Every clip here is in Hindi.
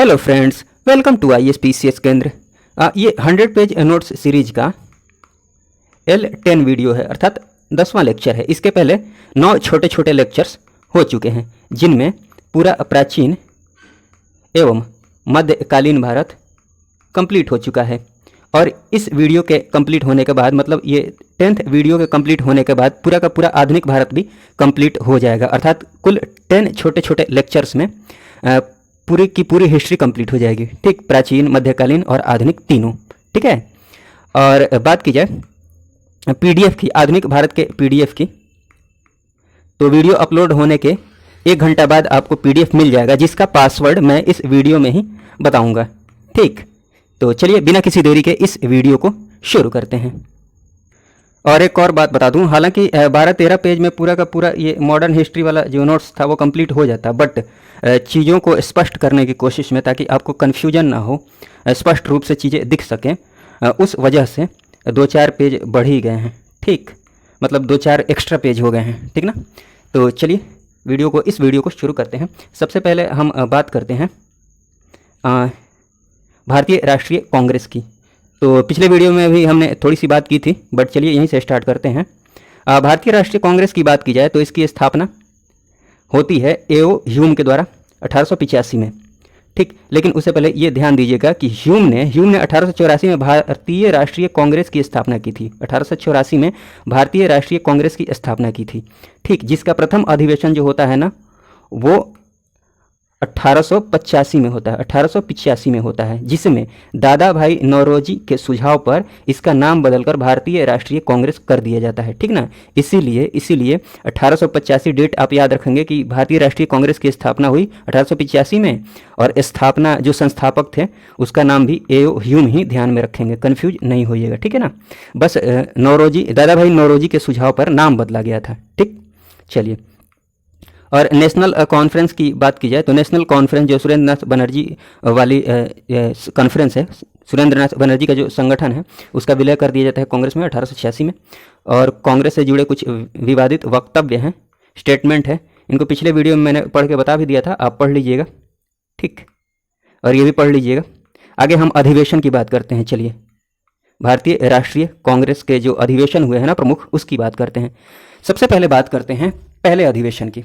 Hello friends, welcome to ISPCS केंद्र। ये 100 पेज नोट्स सीरीज का L10 वीडियो है, अर्थात 10वां लेक्चर है। इसके पहले 9 छोटे छोटे लेक्चर्स हो चुके हैं, जिनमें पूरा प्राचीन एवं मध्यकालीन भारत कंप्लीट हो चुका है। और इस वीडियो के कंप्लीट होने के बाद, मतलब ये 10th वीडियो के कंप्लीट होने के बाद पूरा का पूरा आधुनिक भारत भी कंप्लीट हो जाएगा। अर्थात कुल 10 छोटे छोटे लेक्चर्स में पूरी की पूरी हिस्ट्री कंप्लीट हो जाएगी। ठीक, प्राचीन, मध्यकालीन और आधुनिक तीनों। ठीक है। और बात की जाए PDF की, आधुनिक भारत के PDF की, तो वीडियो अपलोड होने के 1 घंटा बाद आपको PDF मिल जाएगा, जिसका पासवर्ड मैं इस वीडियो में ही बताऊंगा। ठीक, तो चलिए बिना किसी देरी के इस वीडियो को शुरू करते हैं। और एक और बात बता दूं, हालांकि 12-13 पेज में पूरा का पूरा ये मॉडर्न हिस्ट्री वाला जो नोट्स था वो कंप्लीट हो जाता, बट चीज़ों को स्पष्ट करने की कोशिश में, ताकि आपको कन्फ्यूजन ना हो, स्पष्ट रूप से चीज़ें दिख सकें, उस वजह से 2-4 पेज बढ़ ही गए हैं। ठीक, मतलब 2-4 एक्स्ट्रा पेज हो गए हैं। ठीक ना। तो चलिए इस वीडियो को शुरू करते हैं। सबसे पहले हम बात करते हैं भारतीय राष्ट्रीय कांग्रेस की। तो पिछले वीडियो में भी हमने थोड़ी सी बात की थी, बट चलिए यहीं से स्टार्ट करते हैं। भारतीय राष्ट्रीय कांग्रेस की बात की जाए तो इसकी स्थापना होती है A.O. ह्यूम के द्वारा 1885 में। ठीक, लेकिन उससे पहले ये ध्यान दीजिएगा कि ह्यूम ने 1884 में भारतीय राष्ट्रीय कांग्रेस की स्थापना की थी। 1884 में भारतीय राष्ट्रीय कांग्रेस की स्थापना की थी। ठीक, जिसका प्रथम अधिवेशन जो होता है ना, वो 1885 में होता है, 1885 में होता है, जिसमें दादा भाई नौरोजी के सुझाव पर इसका नाम बदलकर भारतीय राष्ट्रीय कांग्रेस कर दिया जाता है। ठीक ना। इसीलिए 1885 डेट आप याद रखेंगे कि भारतीय राष्ट्रीय कांग्रेस की स्थापना हुई 1885 में, और स्थापना जो संस्थापक थे उसका नाम भी A.O. ह्यूम ही ध्यान में रखेंगे, कन्फ्यूज नहीं होइएगा। ठीक है ना। बस दादा भाई नौरोजी के सुझाव पर नाम बदला गया था। ठीक, चलिए। और नेशनल कॉन्फ्रेंस की बात की जाए तो नेशनल कॉन्फ्रेंस जो सुरेंद्र नाथ बनर्जी वाली कॉन्फ्रेंस है, सुरेंद्र नाथ बनर्जी का जो संगठन है, उसका विलय कर दिया जाता है कांग्रेस में 1886 में। और कांग्रेस से जुड़े कुछ विवादित वक्तव्य हैं, स्टेटमेंट है, इनको पिछले वीडियो में मैंने पढ़ के बता भी दिया था, आप पढ़ लीजिएगा। ठीक, और ये भी पढ़ लीजिएगा। आगे हम अधिवेशन की बात करते हैं। चलिए, भारतीय राष्ट्रीय कांग्रेस के जो अधिवेशन हुए हैं ना प्रमुख, उसकी बात करते हैं। सबसे पहले बात करते हैं पहले अधिवेशन की।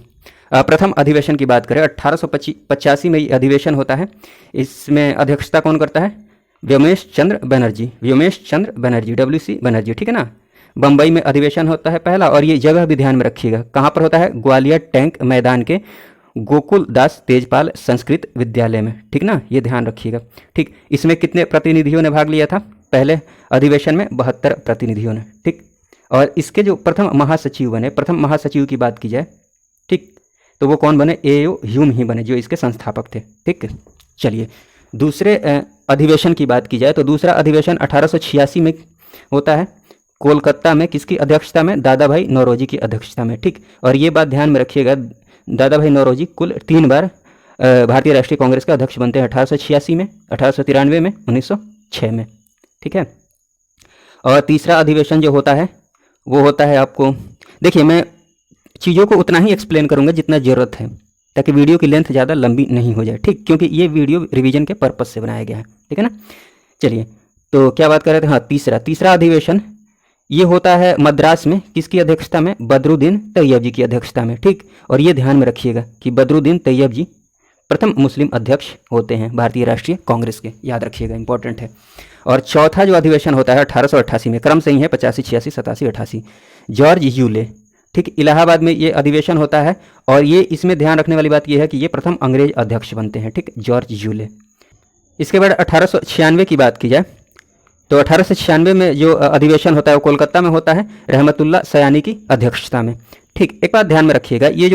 प्रथम अधिवेशन की बात करें, 1885 में ये अधिवेशन होता है। इसमें अध्यक्षता कौन करता है? व्योमेश चंद्र बनर्जी, WC बनर्जी। ठीक है ना। बम्बई में अधिवेशन होता है पहला, और ये जगह भी ध्यान में रखिएगा, कहाँ पर होता है? ग्वालियर टैंक मैदान के गोकुल दास तेजपाल संस्कृत विद्यालय में। ठीक ना, ये ध्यान रखिएगा। ठीक, इसमें कितने प्रतिनिधियों ने भाग लिया था? पहले अधिवेशन में 72 प्रतिनिधियों ने। ठीक, और इसके जो प्रथम महासचिव बने, प्रथम महासचिव की बात की जाए, ठीक, तो वो कौन बने? A.O. ह्यूम ही बने, जो इसके संस्थापक थे। ठीक, चलिए दूसरे अधिवेशन की बात की जाए तो दूसरा अधिवेशन 1886 में होता है, कोलकाता में। किसकी अध्यक्षता में? दादा भाई नौरोजी की अध्यक्षता में। ठीक, और ये बात ध्यान में रखिएगा, दादा भाई नौरोजी कुल 3 बार भारतीय राष्ट्रीय कांग्रेस का अध्यक्ष बनते हैं, 1886 में, 1893 में, 1906 में। ठीक है। और तीसरा अधिवेशन जो होता है वो होता है, आपको देखिए, मैं चीज़ों को उतना ही एक्सप्लेन करूंगा जितना ज़रूरत है, ताकि वीडियो की लेंथ ज़्यादा लंबी नहीं हो जाए। ठीक, क्योंकि ये वीडियो रिवीजन के पर्पज से बनाया गया है। ठीक है ना। चलिए, तो क्या बात कर रहे थे? हाँ, तीसरा अधिवेशन ये होता है मद्रास में। किसकी अध्यक्षता में? बदरुद्दीन तैयब जी की अध्यक्षता में। ठीक, और ये ध्यान में रखिएगा कि बदरुद्दीन तैयब जी प्रथम मुस्लिम अध्यक्ष होते हैं भारतीय राष्ट्रीय कांग्रेस के, याद रखिएगा, इंपॉर्टेंट है। और चौथा जो अधिवेशन होता है 1888 में, क्रम सही है 85, 86, 87, 88, जॉर्ज यूले। ठीक, इलाहाबाद में ये अधिवेशन होता है, और ये इसमें ध्यान रखने वाली बात ये है कि ये प्रथम अंग्रेज अध्यक्ष बनते हैं। ठीक, जॉर्ज यूले। इसके बाद 1896 की बात की जाए तो 1896 में जो अधिवेशन होता है वो कोलकाता में होता है, रहमतुल्लाह सयानी की अध्यक्षता में। ठीक, एक बात ध्यान में रखिएगा, ये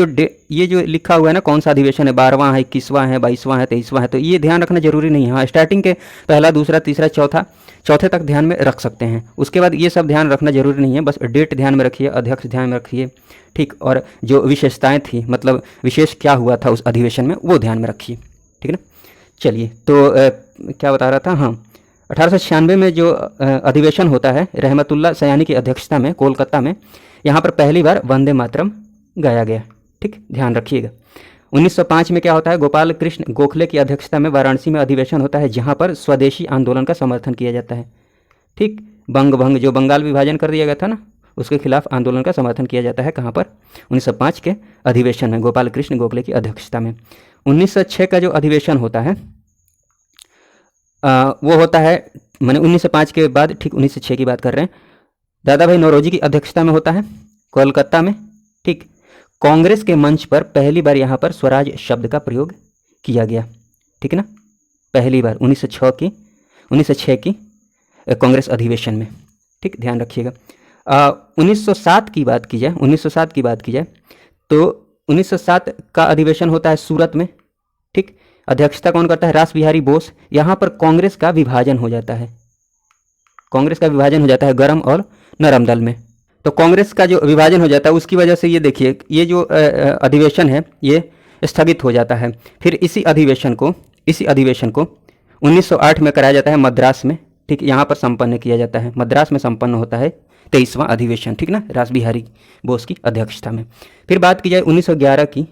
जो लिखा हुआ है ना, कौन सा अधिवेशन है, 12वां है, 21वां है, 22वां है, 23वां है, तो ये ध्यान रखना जरूरी नहीं है। हाँ, स्टार्टिंग के पहला, दूसरा, तीसरा, चौथे तक ध्यान में रख सकते हैं। उसके बाद ये सब ध्यान रखना जरूरी नहीं है, बस डेट ध्यान में रखिए, अध्यक्ष ध्यान में रखिए। ठीक, और जो विशेषताएँ थी, मतलब विशेष क्या हुआ था उस अधिवेशन में, वो ध्यान में रखिए। ठीक है ना। चलिए, तो क्या बता रहा था? हाँ, 1896 में जो अधिवेशन होता है रहमतुल्लाह सयानी की अध्यक्षता में कोलकाता में, यहाँ पर पहली बार वंदे मातरम गाया गया। ठीक, ध्यान रखिएगा। 1905 में क्या होता है, गोपाल कृष्ण गोखले की अध्यक्षता में वाराणसी में अधिवेशन होता है, जहां पर स्वदेशी आंदोलन का समर्थन किया जाता है। ठीक, बंग भंग जो बंगाल विभाजन कर दिया गया था ना, उसके खिलाफ आंदोलन का समर्थन किया जाता है। कहाँ पर? 1905 के अधिवेशन में गोपाल कृष्ण गोखले की अध्यक्षता में। 1906 का जो अधिवेशन होता है वो होता है, मैंने 1905 के बाद ठीक 1906 की बात कर रहे हैं, दादा भाई नौरोजी की अध्यक्षता में होता है कोलकाता में। ठीक, कांग्रेस के मंच पर पहली बार यहाँ पर स्वराज शब्द का प्रयोग किया गया। ठीक है ना, पहली बार 1906 की कांग्रेस अधिवेशन में। ठीक, ध्यान रखिएगा। 1907 की बात की जाए, 1907 की बात की जाए तो 1907 का अधिवेशन होता है सूरत में। ठीक, अध्यक्षता कौन करता है? रास बिहारी बोस। यहाँ पर कांग्रेस का विभाजन हो जाता है, कांग्रेस का विभाजन हो जाता है गरम और नरम दल में। तो कांग्रेस का जो विभाजन हो जाता है उसकी वजह से ये देखिए, ये जो अधिवेशन है ये स्थगित हो जाता है। फिर इसी अधिवेशन को 1908 में कराया जाता है मद्रास में। ठीक, यहाँ पर संपन्न किया जाता है, मद्रास में संपन्न होता है 23वां अधिवेशन। ठीक ना, रास बिहारी बोस की अध्यक्षता में। फिर बात की जाए 1911 की।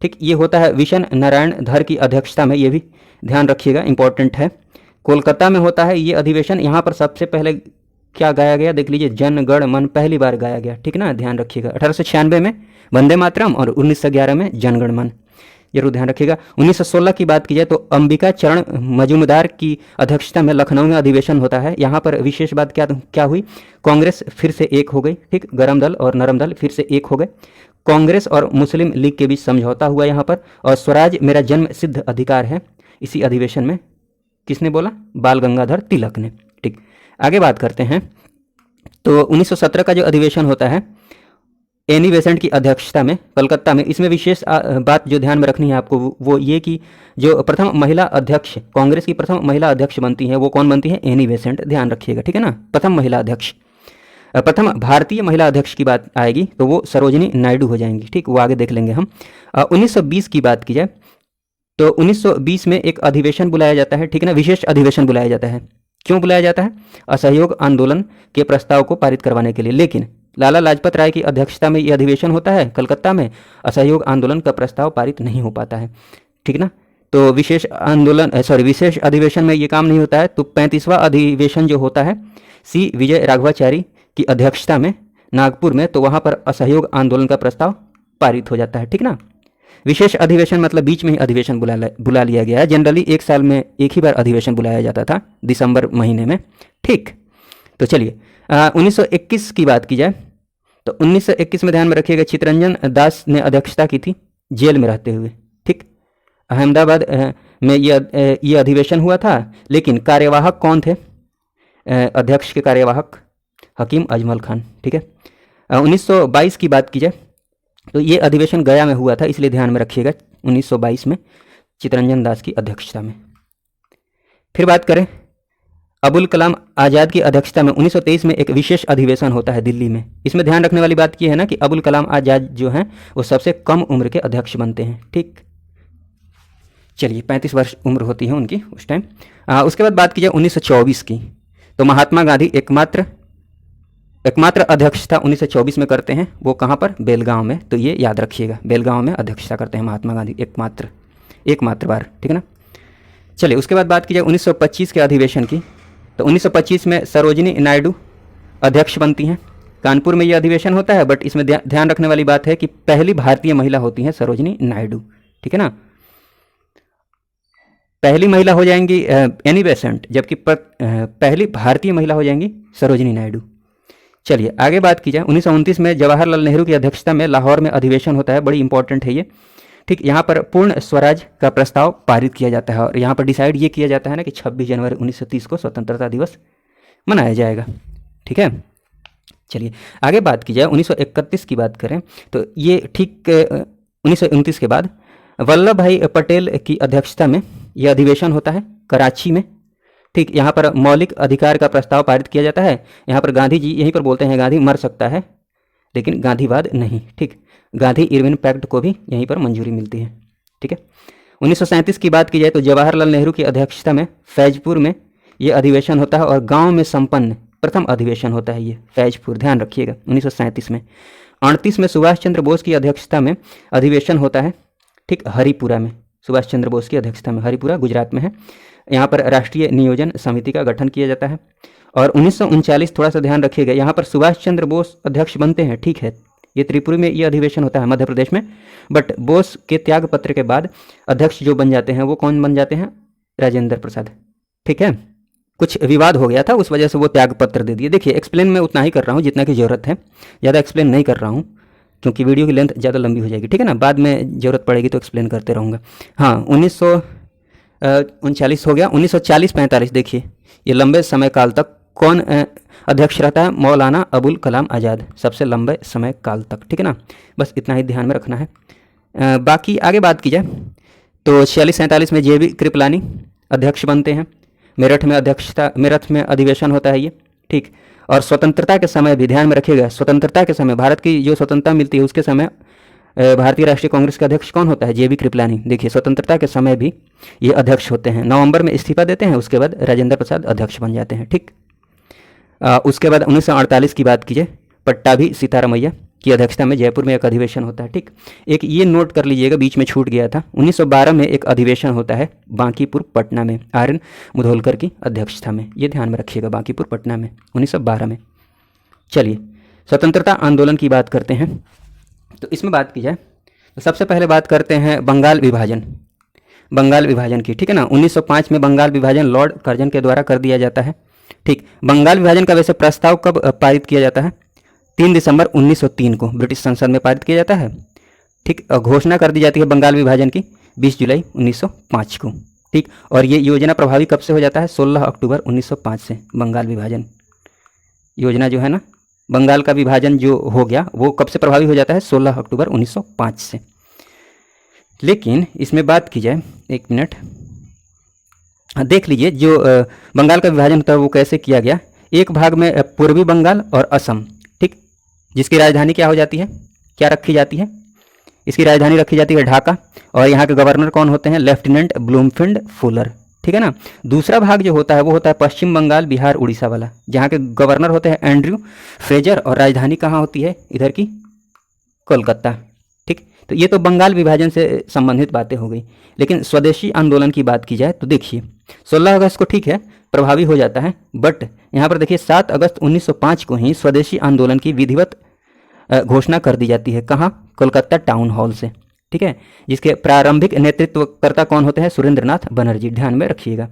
ठीक, ये होता है विशन नारायण धर की अध्यक्षता में, ये भी ध्यान रखिएगा, इंपॉर्टेंट है। कोलकाता में होता है ये अधिवेशन। यहाँ पर सबसे पहले क्या गाया गया देख लीजिए, जन गण मन पहली बार गाया गया। ठीक ना, ध्यान रखिएगा। 1896 में वंदे मातरम और 1911 में जन गण मन, जरूर ध्यान रखिएगा। 1916 की बात की जाए तो अंबिका चरण मजूमदार की अध्यक्षता में लखनऊ में अधिवेशन होता है। यहाँ पर विशेष बात क्या हुई, कांग्रेस फिर से एक हो गई। ठीक, गरम दल और नरम दल फिर से एक हो गए। कांग्रेस और मुस्लिम लीग के बीच समझौता हुआ यहाँ पर, और स्वराज मेरा जन्म सिद्ध अधिकार है, इसी अधिवेशन में किसने बोला? बाल गंगाधर तिलक ने। ठीक, आगे बात करते हैं। तो 1917 का जो अधिवेशन होता है एनी बेसेंट की अध्यक्षता में कलकत्ता में, इसमें विशेष बात जो ध्यान में रखनी है आपको वो ये कि जो प्रथम महिला अध्यक्ष, कांग्रेस की प्रथम महिला अध्यक्ष बनती हैं, वो कौन बनती है? एनी बेसेंट, ध्यान रखिएगा। ठीक है ना, प्रथम महिला अध्यक्ष। प्रथम भारतीय महिला अध्यक्ष की बात आएगी तो वो सरोजिनी नायडू हो जाएंगी। ठीक, वो आगे देख लेंगे हम। 1920 की बात की जाए तो 1920 में एक अधिवेशन बुलाया जाता है। ठीक है ना, विशेष अधिवेशन बुलाया जाता है। क्यों बुलाया जाता है? असहयोग आंदोलन के प्रस्ताव को पारित करवाने के लिए। लेकिन लाला लाजपत राय की अध्यक्षता में यह अधिवेशन होता है कलकत्ता में, असहयोग आंदोलन का प्रस्ताव पारित नहीं हो पाता है। ठीक ना, तो विशेष अधिवेशन में ये काम नहीं होता है। तो 35वां अधिवेशन जो होता है सी विजय राघवाचारी की अध्यक्षता में नागपुर में, तो वहाँ पर असहयोग आंदोलन का प्रस्ताव पारित हो जाता है। ठीक ना, विशेष अधिवेशन मतलब बीच में ही अधिवेशन बुला लिया गया है। जनरली एक साल में एक ही बार अधिवेशन बुलाया जाता था, दिसंबर महीने में। ठीक, तो चलिए 1921 की बात की जाए तो 1921 में ध्यान में रखिएगा, चित्तरंजन दास ने अध्यक्षता की थी जेल में रहते हुए। ठीक, अहमदाबाद में ये अधिवेशन हुआ था। लेकिन कार्यवाहक कौन थे? अध्यक्ष के कार्यवाहक हकीम अजमल खान। ठीक है, 1922 की बात की जाए तो ये अधिवेशन गया में हुआ था, इसलिए ध्यान में रखिएगा 1922 में चित्तरंजन दास की अध्यक्षता में। फिर बात करें अबुल कलाम आज़ाद की अध्यक्षता में 1923 में एक विशेष अधिवेशन होता है दिल्ली में। इसमें ध्यान रखने वाली बात यह है ना कि अबुल कलाम आज़ाद जो हैं वो सबसे कम उम्र के अध्यक्ष बनते हैं। ठीक, चलिए 35 वर्ष उम्र होती है उनकी उस टाइम। उसके बाद बात की जाए 1924 की, तो महात्मा गांधी एकमात्र अध्यक्षता 1924 में करते हैं। वो कहाँ पर? बेलगांव में। तो ये याद रखिएगा, बेलगांव में अध्यक्षता करते हैं महात्मा गांधी एकमात्र बार। ठीक है ना, चलिए उसके बाद बात की जाए 1925 के अधिवेशन की, तो 1925 में सरोजिनी नायडू अध्यक्ष बनती हैं। कानपुर में ये अधिवेशन होता है, बट इसमें ध्यान रखने वाली बात है कि पहली भारतीय महिला होती हैं सरोजिनी नायडू। ठीक है ना, पहली महिला हो जाएंगी एनी बेसेंट, जबकि पहली भारतीय महिला हो जाएंगी सरोजिनी नायडू। चलिए आगे बात की जाए 1929 में जवाहरलाल नेहरू की अध्यक्षता में लाहौर में अधिवेशन होता है, बड़ी इंपॉर्टेंट है ये। ठीक, यहाँ पर पूर्ण स्वराज का प्रस्ताव पारित किया जाता है और यहाँ पर डिसाइड ये किया जाता है ना कि 26 जनवरी 1930 को स्वतंत्रता दिवस मनाया जाएगा। ठीक है, चलिए आगे बात की जाए 1931 की बात करें तो ये ठीक 1929 के बाद वल्लभ भाई पटेल की अध्यक्षता में यह अधिवेशन होता है कराची में। ठीक, यहाँ पर मौलिक अधिकार का प्रस्ताव पारित किया जाता है। यहाँ पर गांधी जी यहीं पर बोलते हैं गांधी मर सकता है लेकिन गांधीवाद नहीं। ठीक, गांधी इरविन पैक्ट को भी यहीं पर मंजूरी मिलती है। ठीक है, 1937 की बात की जाए तो जवाहरलाल नेहरू की अध्यक्षता में फैजपुर में ये अधिवेशन होता है और गांव में संपन्न प्रथम अधिवेशन होता है ये फैजपुर, ध्यान रखिएगा 1937 में। 38 में सुभाष चंद्र बोस की अध्यक्षता में अधिवेशन होता है ठीक, हरिपुरा में, सुभाष चंद्र बोस की अध्यक्षता में, हरिपुरा गुजरात में है। यहाँ पर राष्ट्रीय नियोजन समिति का गठन किया जाता है। और 1939, थोड़ा सा ध्यान रखिएगा, यहाँ पर सुभाष चंद्र बोस अध्यक्ष बनते हैं, ठीक है। ये त्रिपुरी में ये अधिवेशन होता है मध्य प्रदेश में, बट बोस के त्याग पत्र के बाद अध्यक्ष जो बन जाते हैं वो कौन बन जाते हैं? राजेंद्र प्रसाद, ठीक है। कुछ विवाद हो गया था, उस वजह से वो त्याग पत्र दे दिए। देखिए, एक्सप्लेन मैं उतना ही कर रहा हूँ जितना की ज़रूरत है, ज़्यादा एक्सप्लेन नहीं कर रहा हूँ क्योंकि वीडियो की लेंथ ज़्यादा लंबी हो जाएगी, ठीक है ना। बाद में ज़रूरत पड़ेगी तो एक्सप्लेन करते रहूँगा। हाँ, 1939 हो गया। 1940-45 देखिए, ये लंबे समय काल तक कौन अध्यक्ष रहता है? मौलाना अबुल कलाम आज़ाद, सबसे लंबे समय काल तक, ठीक है ना। बस इतना ही ध्यान में रखना है। बाकी आगे बात की जाए तो 46-47 में JB कृपलानी अध्यक्ष बनते हैं। मेरठ में अधिवेशन होता है ये, ठीक। और स्वतंत्रता के समय भी ध्यान में रखिएगा, स्वतंत्रता के समय, भारत की जो स्वतंत्रता मिलती है उसके समय भारतीय राष्ट्रीय कांग्रेस के अध्यक्ष कौन होता है? JB कृपलानी। देखिए, स्वतंत्रता के समय भी ये अध्यक्ष होते हैं। नवंबर में इस्तीफा देते हैं, उसके बाद राजेंद्र प्रसाद अध्यक्ष बन जाते हैं, ठीक। उसके बाद 1948 की बात कीजिए, पट्टाभी सीतारामैया की अध्यक्षता में जयपुर में एक अधिवेशन होता है, ठीक। एक ये नोट कर लीजिएगा, बीच में छूट गया था, 1912 में एक अधिवेशन होता है बांकीपुर पटना में, RN मुधोलकर की अध्यक्षता में। ये ध्यान में रखिएगा, बांकीपुर पटना में 1912 में। चलिए, स्वतंत्रता आंदोलन की बात करते हैं। तो इसमें बात की जाए तो सबसे पहले बात करते हैं बंगाल विभाजन की, ठीक है ना। 1905 में बंगाल विभाजन लॉर्ड कर्जन के द्वारा कर दिया जाता है, ठीक। बंगाल विभाजन का वैसे प्रस्ताव कब पारित किया जाता है? 3 दिसंबर 1903 को ब्रिटिश संसद में पारित किया जाता है, ठीक। घोषणा कर दी जाती है बंगाल विभाजन की 20 जुलाई 1905 को, ठीक। और ये योजना प्रभावी कब से हो जाता है? 16 अक्टूबर 1905 से बंगाल विभाजन योजना जो है ना, बंगाल का विभाजन जो हो गया वो कब से प्रभावी हो जाता है? 16 अक्टूबर 1905 से। लेकिन इसमें बात की जाए, एक मिनट देख लीजिए, जो बंगाल का विभाजन था वो कैसे किया गया। एक भाग में पूर्वी बंगाल और असम, ठीक, जिसकी राजधानी क्या हो जाती है, क्या रखी जाती है? इसकी राजधानी रखी जाती है ढाका, और यहाँ के गवर्नर कौन होते हैं? लेफ्टिनेंट ब्लूमफिल्ड फुलर, ठीक है ना। दूसरा भाग जो होता है वो होता है पश्चिम बंगाल, बिहार, उड़ीसा वाला, जहाँ के गवर्नर होते हैं एंड्रयू फ्रेजर, और राजधानी कहाँ होती है? इधर की कोलकाता, ठीक। तो ये तो बंगाल विभाजन से संबंधित बातें हो गई। लेकिन स्वदेशी आंदोलन की बात की जाए तो देखिए, 16 अगस्त को, ठीक है, प्रभावी हो जाता है, बट यहाँ पर देखिए 7 अगस्त 1905 को ही स्वदेशी आंदोलन की विधिवत घोषणा कर दी जाती है। कहाँ? कोलकाता टाउन हॉल से, ठीक है। जिसके प्रारंभिक नेतृत्वकर्ता कौन होते हैं? सुरेंद्रनाथ बनर्जी, ध्यान में रखिएगा।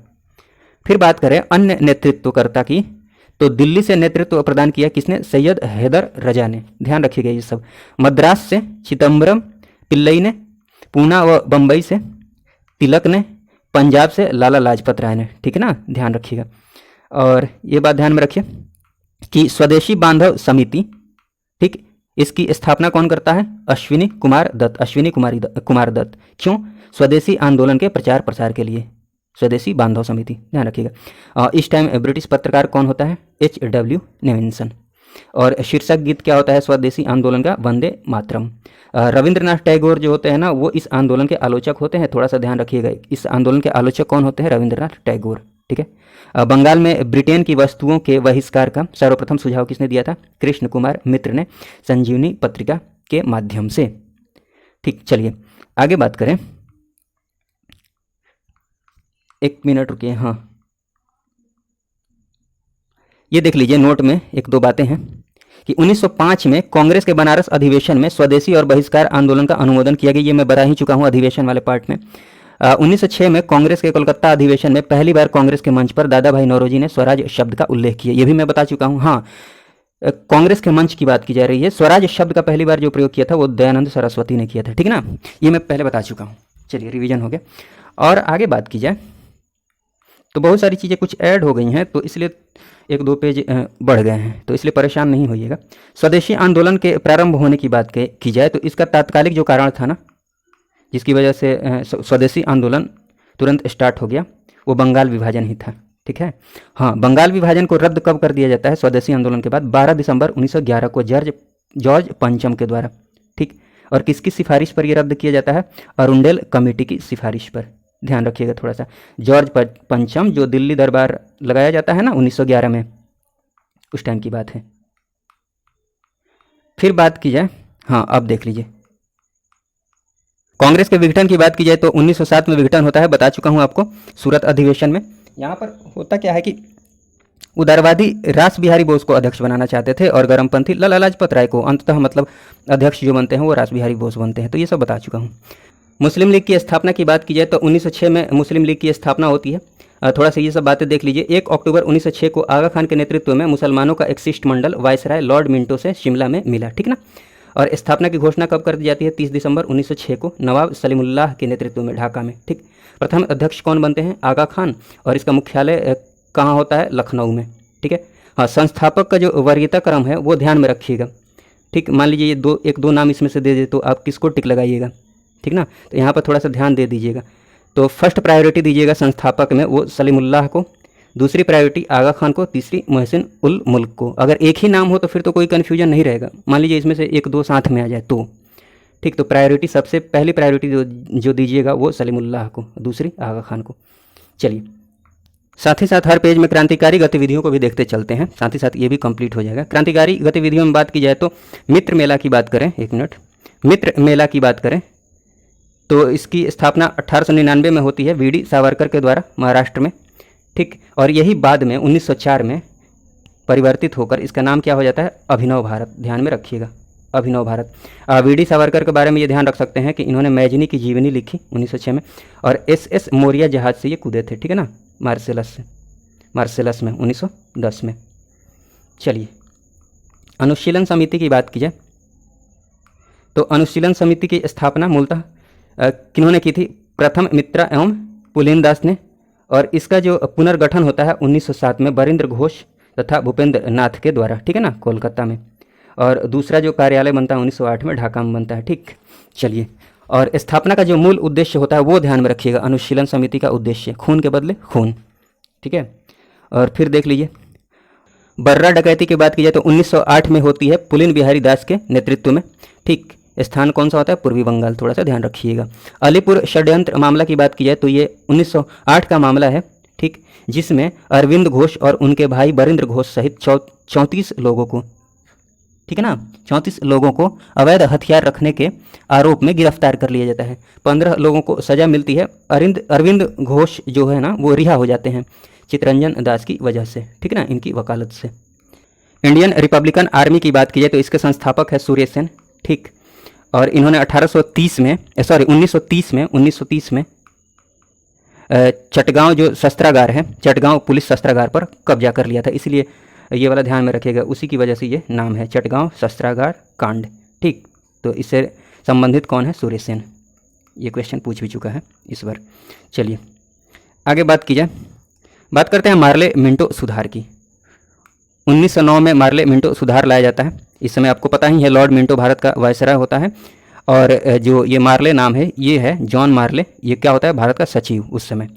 फिर बात करें अन्य नेतृत्वकर्ता की, तो दिल्ली से नेतृत्व प्रदान किया किसने? सैयद हैदर रजा ने, ध्यान रखिएगा ये सब। मद्रास से चिदम्बरम पिल्लई ने, पूना व बम्बई से तिलक ने, पंजाब से लाला लाजपत राय ने, ठीक है ना, ध्यान रखिएगा। और ये बात ध्यान में रखिए कि स्वदेशी बांधव समिति, ठीक, इसकी स्थापना कौन करता है? अश्विनी कुमार दत्त। क्यों? स्वदेशी आंदोलन के प्रचार प्रसार के लिए, स्वदेशी बांधव समिति, ध्यान रखिएगा। इस टाइम ब्रिटिश पत्रकार कौन होता है? HW Nevinson. और शीर्षक गीत क्या होता है स्वदेशी आंदोलन का? वंदे मातरम। रविंद्रनाथ टैगोर जो होते हैं ना, वो इस आंदोलन के आलोचक होते हैं, थोड़ा सा ध्यान रखिएगा। इस आंदोलन के आलोचक कौन होते हैं? रविंद्रनाथ टैगोर, ठीक है। बंगाल में ब्रिटेन की वस्तुओं के बहिष्कार का सर्वप्रथम सुझाव किसने दिया था? कृष्ण कुमार मित्र ने, संजीवनी पत्रिका के माध्यम से, ठीक। चलिए आगे बात करें, एक मिनट रुकिए। हाँ, ये देख लीजिए, नोट में एक दो बातें हैं कि 1905 में कांग्रेस के बनारस अधिवेशन में स्वदेशी और बहिष्कार आंदोलन का अनुमोदन किया गया। ये मैं बता ही चुका हूँ अधिवेशन वाले पार्ट में। 1906 में कांग्रेस के कोलकाता अधिवेशन में पहली बार कांग्रेस के मंच पर दादा भाई नौरोजी ने स्वराज शब्द का उल्लेख किया, ये भी मैं बता चुका हूँ। हाँ, कांग्रेस के मंच की बात की जा रही है। स्वराज शब्द का पहली बार जो प्रयोग किया था वो दयानंद सरस्वती ने किया था, ठीक है ना, ये मैं पहले बता चुका हूँ। चलिए, रिवीजन हो गया। और आगे बात की जाए तो बहुत सारी चीज़ें कुछ ऐड हो गई हैं, तो इसलिए 1-2 पेज बढ़ गए हैं, तो इसलिए परेशान नहीं होइएगा। स्वदेशी आंदोलन के प्रारंभ होने की बात की जाए तो इसका तात्कालिक जो कारण था ना, जिसकी वजह से स्वदेशी आंदोलन तुरंत स्टार्ट हो गया, वो बंगाल विभाजन ही था, ठीक है। हाँ, बंगाल विभाजन को रद्द कब कर दिया जाता है स्वदेशी आंदोलन के बाद? 12 दिसंबर 1911 को जॉर्ज पंचम के द्वारा, ठीक। और किसकी सिफारिश पर यह रद्द किया जाता है? अरुंडेल कमेटी की सिफारिश पर, ध्यान रखिएगा थोड़ा सा। जॉर्ज पंचम, जो दिल्ली दरबार लगाया जाता है ना 1911 में, उस टाइम की बात है। फिर बात की जाए, हाँ अब देख लीजिए, कांग्रेस के विघटन की बात की जाए तो 1907 में विघटन होता है, बता चुका हूं आपको सूरत अधिवेशन में। यहाँ पर होता क्या है कि उदारवादी रास बिहारी बोस को अध्यक्ष बनाना चाहते थे और गर्मपंथी लाला लाजपत राय को अंततः मतलब अध्यक्ष जो बनते हैं वो रास बिहारी बोस बनते हैं। तो ये सब बता चुका हूँ। मुस्लिम लीग की स्थापना की बात की जाए तो 1906 में मुस्लिम लीग की स्थापना होती है। थोड़ा सा ये सब बातें देख लीजिए। 1 अक्टूबर 1906 को आगा खान के नेतृत्व में मुसलमानों का एक शिष्टमंडल वायसराय लॉर्ड मिंटो से शिमला में मिला, ठीक ना। और स्थापना की घोषणा कब कर दी जाती है? 30 दिसंबर 1906 को नवाब सलीमुल्लाह के नेतृत्व में ढाका में, ठीक। प्रथम अध्यक्ष कौन बनते हैं? आगा खान। और इसका मुख्यालय कहाँ होता है? लखनऊ में, ठीक है। हाँ, संस्थापक का जो वरीयता क्रम है वो ध्यान में रखिएगा, ठीक। मान लीजिए ये एक दो नाम इसमें से दे दे तो आप किसको टिक लगाइएगा, ठीक ना। तो यहाँ पर थोड़ा सा ध्यान दे दीजिएगा। तो फर्स्ट प्रायोरिटी दीजिएगा संस्थापक में वो सलीमुल्लाह को, दूसरी प्रायोरिटी आगा खान को, तीसरी मोहसिन उल मुल्क को। अगर एक ही नाम हो तो फिर तो कोई कन्फ्यूजन नहीं रहेगा। मान लीजिए इसमें से एक दो साथ में आ जाए तो, ठीक। तो प्रायोरिटी सबसे पहली प्रायोरिटी जो दीजिएगा वो सलीमुल्लाह को, दूसरी आगा खान को। चलिए, साथ ही साथ हर पेज में क्रांतिकारी गतिविधियों को भी देखते चलते हैं, साथ ही साथ ये भी कंप्लीट हो जाएगा। क्रांतिकारी गतिविधियों में बात की जाए तो मित्र मेला की बात करें, एक मिनट, मित्र मेला की बात करें तो इसकी स्थापना 1899 में होती है वीडी सावरकर के द्वारा महाराष्ट्र में, ठीक। और यही बाद में 1904 में परिवर्तित होकर इसका नाम क्या हो जाता है? अभिनव भारत। ध्यान में रखिएगा, अभिनव भारत। वीडी सावरकर के बारे में ये ध्यान रख सकते हैं कि इन्होंने मैजनी की जीवनी लिखी 1906 में, और SS मोरिया जहाज से ये कूदे थे, ठीक है ना, मार्सेलस में 1910 में। चलिए, अनुशीलन समिति की बात की जाए तो अनुशीलन समिति की स्थापना मूलतः किन्होंने की थी? प्रथम मित्रा एवं पुलिनदास ने। और इसका जो पुनर्गठन होता है 1907 में बरिंद्र घोष तथा भूपेंद्र नाथ के द्वारा, ठीक है ना, कोलकाता में। और दूसरा जो कार्यालय बनता है 1908 में ढाका में बनता है, ठीक। चलिए, और स्थापना का जो मूल उद्देश्य होता है वो ध्यान में रखिएगा। अनुशीलन समिति का उद्देश्य खून के बदले खून, ठीक है। और फिर देख लीजिए, बर्रा डकैती की बात की जाए तो 1908 में होती है पुलिन बिहारी दास के नेतृत्व में, ठीक। स्थान कौन सा होता है? पूर्वी बंगाल, थोड़ा सा ध्यान रखिएगा। अलीपुर षड्यंत्र मामला की बात की जाए तो ये 1908 का मामला है, ठीक, जिसमें अरविंद घोष और उनके भाई बरिंद्र घोष सहित 34 लोगों को, ठीक है ना, 34 लोगों को अवैध हथियार रखने के आरोप में गिरफ्तार कर लिया जाता है। 15 लोगों को सजा मिलती है। अरविंद घोष जो है ना वो रिहा हो जाते हैं चितरंजन दास की वजह से, ठीक है ना, इनकी वकालत से। इंडियन रिपब्लिकन आर्मी की बात की जाए तो इसके संस्थापक है सूर्य सेन, ठीक। और इन्होंने 1930 में चटगांव जो शस्त्रागार है, चटगांव पुलिस शस्त्रागार पर कब्जा कर लिया था, इसलिए ये वाला ध्यान में रखिएगा, उसी की वजह से ये नाम है चटगांव शस्त्रागार कांड, ठीक। तो इससे संबंधित कौन है? सूर्य सेन। ये क्वेश्चन पूछ भी चुका है इस बार। चलिए आगे बात की जाए, बात करते हैं मार्ले मिंटो सुधार की। 1909 में मार्ले मिंटो सुधार लाया जाता है। इस समय आपको पता ही है लॉर्ड मिंटो भारत का वायसराय होता है, और जो ये मार्ले नाम है ये है जॉन मार्ले, ये क्या होता है? भारत का सचिव उस समय,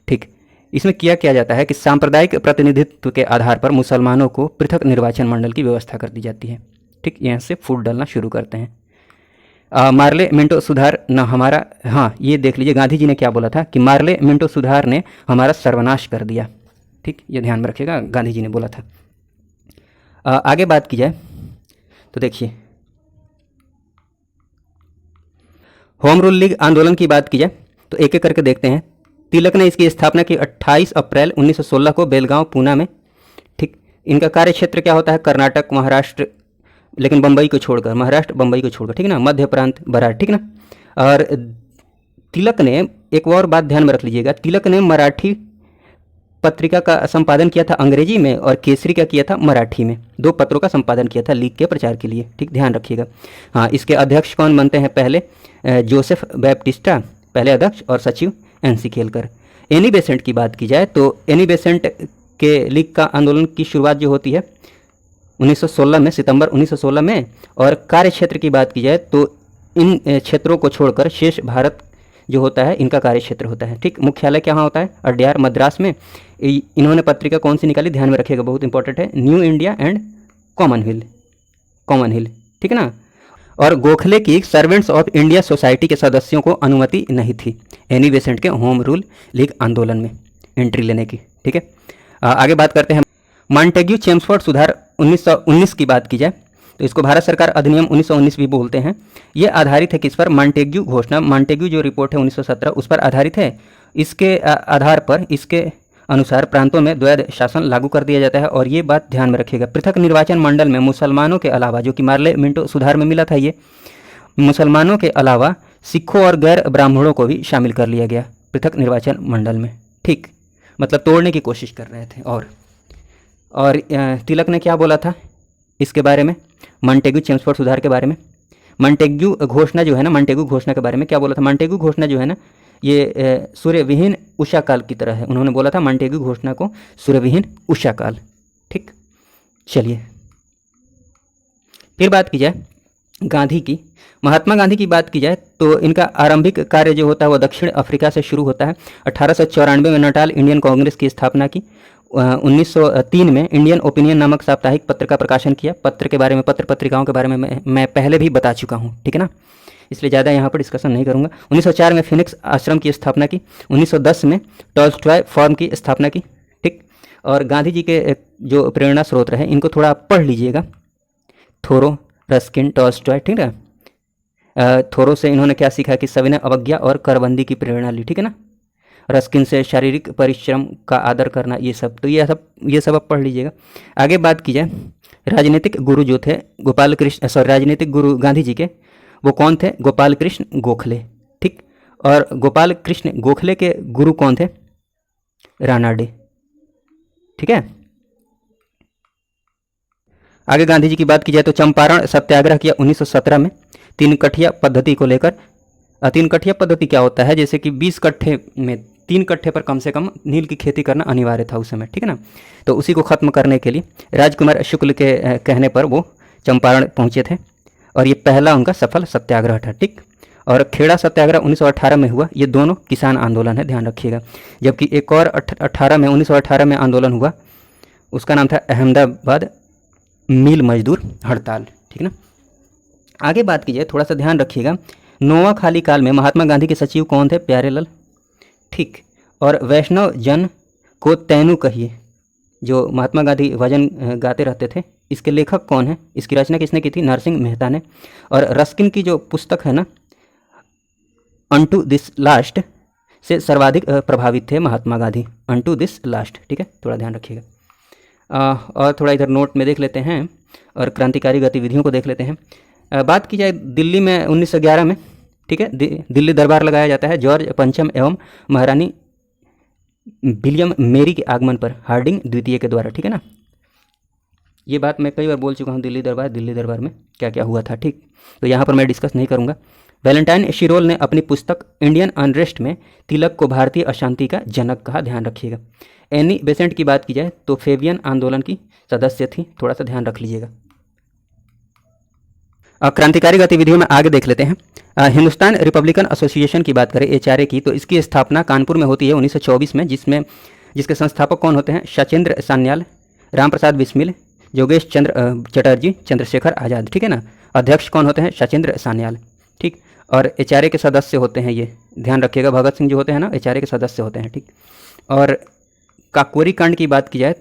ठीक। इसमें किया जाता है कि सांप्रदायिक प्रतिनिधित्व के आधार पर मुसलमानों को पृथक निर्वाचन मंडल की व्यवस्था कर दी जाती है, ठीक। यहाँ से फूट डालना शुरू करते हैं। मार्ले मिंटो सुधार न हमारा, हाँ ये देख लीजिए गांधी जी ने क्या बोला था कि मार्ले मिंटो सुधार ने हमारा सर्वनाश कर दिया, ठीक। ये ध्यान में रखिएगा, गांधी जी ने बोला था। आगे बात की जाए तो देखिए, होम रूल लीग आंदोलन की बात की जाए तो एक एक करके देखते हैं। तिलक ने इसकी स्थापना की 28 अप्रैल 1916 को बेलगांव पूना में, ठीक। इनका कार्य क्षेत्र क्या होता है? कर्नाटक, महाराष्ट्र, लेकिन बम्बई को छोड़कर, महाराष्ट्र बम्बई को छोड़कर, ठीक है ना, मध्य प्रांत, बरार, ठीक ना। और तिलक ने एक और बात ध्यान में रख लीजिएगा, तिलक ने मराठी पत्रिका का संपादन किया था अंग्रेजी में, और केसरी का किया था मराठी में। 2 पत्रों का संपादन किया था लीग के प्रचार के लिए, ठीक, ध्यान रखिएगा। हाँ, इसके अध्यक्ष कौन बनते हैं? पहले जोसेफ बैप्टिस्टा पहले अध्यक्ष, और सचिव NC खेलकर। एनी बेसेंट की बात की जाए तो एनी बेसेंट के लीग का आंदोलन की शुरुआत जो होती है 1916 में, सितंबर 1916 में। और कार्य क्षेत्र की बात की जाए तो इन क्षेत्रों को छोड़कर शेष भारत जो होता है इनका कार्य क्षेत्र होता है, ठीक। मुख्यालय क्या होता है? अड्यार, मद्रास में। इन्होंने पत्रिका कौन सी निकाली? ध्यान में रखिएगा, बहुत इंपॉर्टेंट है, न्यू इंडिया एंड कॉमन हिल, ठीक है ना। और गोखले की सर्वेंट्स ऑफ इंडिया सोसाइटी के सदस्यों को अनुमति नहीं थी एनी बेसेंट के होम रूल लीग आंदोलन में एंट्री लेने की, ठीक है। आगे बात करते हैं मॉन्टेग्यू चेम्सफोर्ड सुधार 1919 की बात की जाए तो इसको भारत सरकार अधिनियम 1919 भी बोलते हैं। ये आधारित है किस पर? मॉन्टेग्यू घोषणा, मॉन्टेग्यू जो रिपोर्ट है 1917 उस पर आधारित है। इसके आधार पर इसके अनुसार प्रांतों में द्वैध शासन लागू कर दिया जाता है। और ये बात ध्यान में रखिएगा, पृथक निर्वाचन मंडल में मुसलमानों के अलावा, जो कि मार्ले मिंटो सुधार में मिला था, ये मुसलमानों के अलावा सिखों और गैर ब्राह्मणों को भी शामिल कर लिया गया पृथक निर्वाचन मंडल में। ठीक, मतलब तोड़ने की कोशिश कर रहे थे। और तिलक ने क्या बोला था इसके बारे में, मॉन्टेग्यू चेम्सफोर्ड सुधार के बारे में? मॉन्टेग्यू घोषणा जो है ना, मॉन्टेग्यू घोषणा के बारे में क्या बोला था? मॉन्टेग्यू घोषणा जो है ना, ये सूर्यविहीन उषा काल की तरह है। उन्होंने बोला था मॉन्टेग्यू घोषणा को सूर्यविहीन उषा काल। ठीक, चलिए फिर बात की जाए गांधी की, महात्मा गांधी की बात की जाए तो इनका आरंभिक कार्य जो होता है वो दक्षिण अफ्रीका से शुरू होता है। 1894 में नटाल इंडियन कांग्रेस की स्थापना की। 1903 में इंडियन ओपिनियन नामक साप्ताहिक पत्र का प्रकाशन किया। पत्र के बारे में, पत्र पत्रिकाओं के बारे में मैं पहले भी बता चुका हूँ, ठीक है ना, इसलिए ज़्यादा यहाँ पर डिस्कशन नहीं करूँगा। 1904 में फिनिक्स आश्रम की स्थापना की। 1910 में टॉल्स्टॉय फॉर्म की स्थापना की। ठीक, और गांधी जी के जो प्रेरणा स्रोत रहे इनको थोड़ा आप पढ़ लीजिएगा, थोरो, रस्किन, टॉल्स्टॉय, ठीक है। थोरो से इन्होंने क्या सीखा कि सविनय अवज्ञा और करबंदी की प्रेरणा ली, ठीक है ना। रस्किन से शारीरिक परिश्रम का आदर करना, ये सब, तो ये सब आप पढ़ लीजिएगा। आगे बात की जाए राजनीतिक गुरु जो थे गोपाल कृष्ण, राजनीतिक गुरु गांधी जी के, वो कौन थे? गोपाल कृष्ण गोखले। ठीक, और गोपाल कृष्ण गोखले के गुरु कौन थे? रानाडे। ठीक है, आगे गांधी जी की बात की जाए तो चंपारण सत्याग्रह किया 1917 में तीन कठिया पद्धति को लेकर। तीन कठिया पद्धति क्या होता है? जैसे कि 20 कट्ठे में 3 कट्ठे पर कम से कम नील की खेती करना अनिवार्य था उस समय, ठीक है ना। तो उसी को खत्म करने के लिए राजकुमार शुक्ल के कहने पर वो चंपारण पहुंचे थे और ये पहला उनका सफल सत्याग्रह था। ठीक, और खेड़ा सत्याग्रह 1918 में हुआ। ये दोनों किसान आंदोलन है, ध्यान रखिएगा। जबकि एक और 1918 में आंदोलन हुआ, उसका नाम था अहमदाबाद मिल मजदूर हड़ताल, ठीक ना। आगे बात कीजिए, थोड़ा सा ध्यान रखिएगा, नोआखाली काल में महात्मा गांधी के सचिव कौन थे? प्यारेलाल। ठीक, और वैष्णव जन को तैनू कहिए, जो महात्मा गांधी भजन गाते रहते थे, इसके लेखक कौन है? इसकी रचना किसने की थी? नरसिंह मेहता ने। और रस्किन की जो पुस्तक है ना, अनटू दिस लास्ट, से सर्वाधिक प्रभावित थे Mahatma Gandhi. Unto this last, ठीक है, थोड़ा ध्यान रखिएगा। और थोड़ा इधर नोट में देख लेते हैं और क्रांतिकारी गतिविधियों को देख लेते हैं। बात की जाए दिल्ली में 1911 में, ठीक है, दिल्ली दरबार लगाया जाता है जॉर्ज पंचम एवं महारानी विलियम मेरी के आगमन पर हार्डिंग द्वितीय के द्वारा, ठीक है ना। ये बात मैं कई बार बोल चुका हूँ, दिल्ली दरबार में क्या क्या हुआ था, ठीक, तो यहाँ पर मैं डिस्कस नहीं करूँगा। वैलेंटाइन शिरोल ने अपनी पुस्तक इंडियन अनरेस्ट में तिलक को भारतीय अशांति का जनक कहा, ध्यान रखिएगा। एनी बेसेंट की बात की जाए तो फेबियन आंदोलन की सदस्य थी, थोड़ा सा ध्यान रख लीजिएगा। क्रांतिकारी गतिविधियों में आगे देख लेते हैं। हिंदुस्तान रिपब्लिकन एसोसिएशन की बात करें, HRA की, तो इसकी स्थापना कानपुर में होती है 1924 में, जिसके संस्थापक कौन होते हैं? सचिंद्र सान्याल, रामप्रसाद बिस्मिल, योगेश चंद्र चटर्जी, चंद्रशेखर आज़ाद, ठीक है ना। अध्यक्ष कौन होते हैं? सचिंद्र सान्याल, ठीक। और HRA के सदस्य होते हैं, ये ध्यान रखिएगा, भगत सिंह जो होते हैं ना, HRA के सदस्य होते हैं, ठीक। और काकोरी कांड की बात की जाए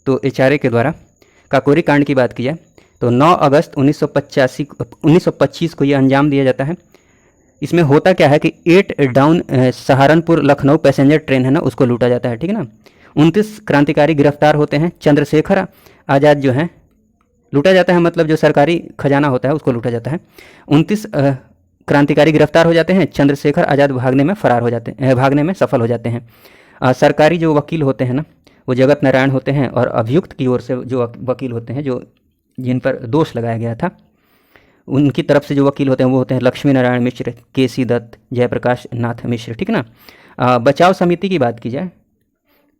तो HRA के द्वारा काकोरी कांड की बात की जाए तो 9 अगस्त 1925 को ये अंजाम दिया जाता है। इसमें होता क्या है कि 8 down Saharanpur Lucknow passenger train है ना, उसको लूटा जाता है, ठीक है ना। 29 क्रांतिकारी गिरफ्तार होते हैं। चंद्रशेखर आज़ाद जो है लूटा जाता है, मतलब जो सरकारी खजाना होता है उसको लूटा जाता है। 29 क्रांतिकारी गिरफ्तार हो जाते हैं। चंद्रशेखर आज़ाद भागने में सफल हो जाते हैं। सरकारी जो वकील होते हैं ना, वो जगत नारायण होते हैं, और अभियुक्त की ओर से जो वकील होते हैं, जो जिन पर दोष लगाया गया था, उनकी तरफ से जो वकील होते हैं वो होते हैं लक्ष्मी नारायण मिश्र, KC दत्त, जयप्रकाश नाथ मिश्र, ठीक है ना। बचाव समिति की बात की जाए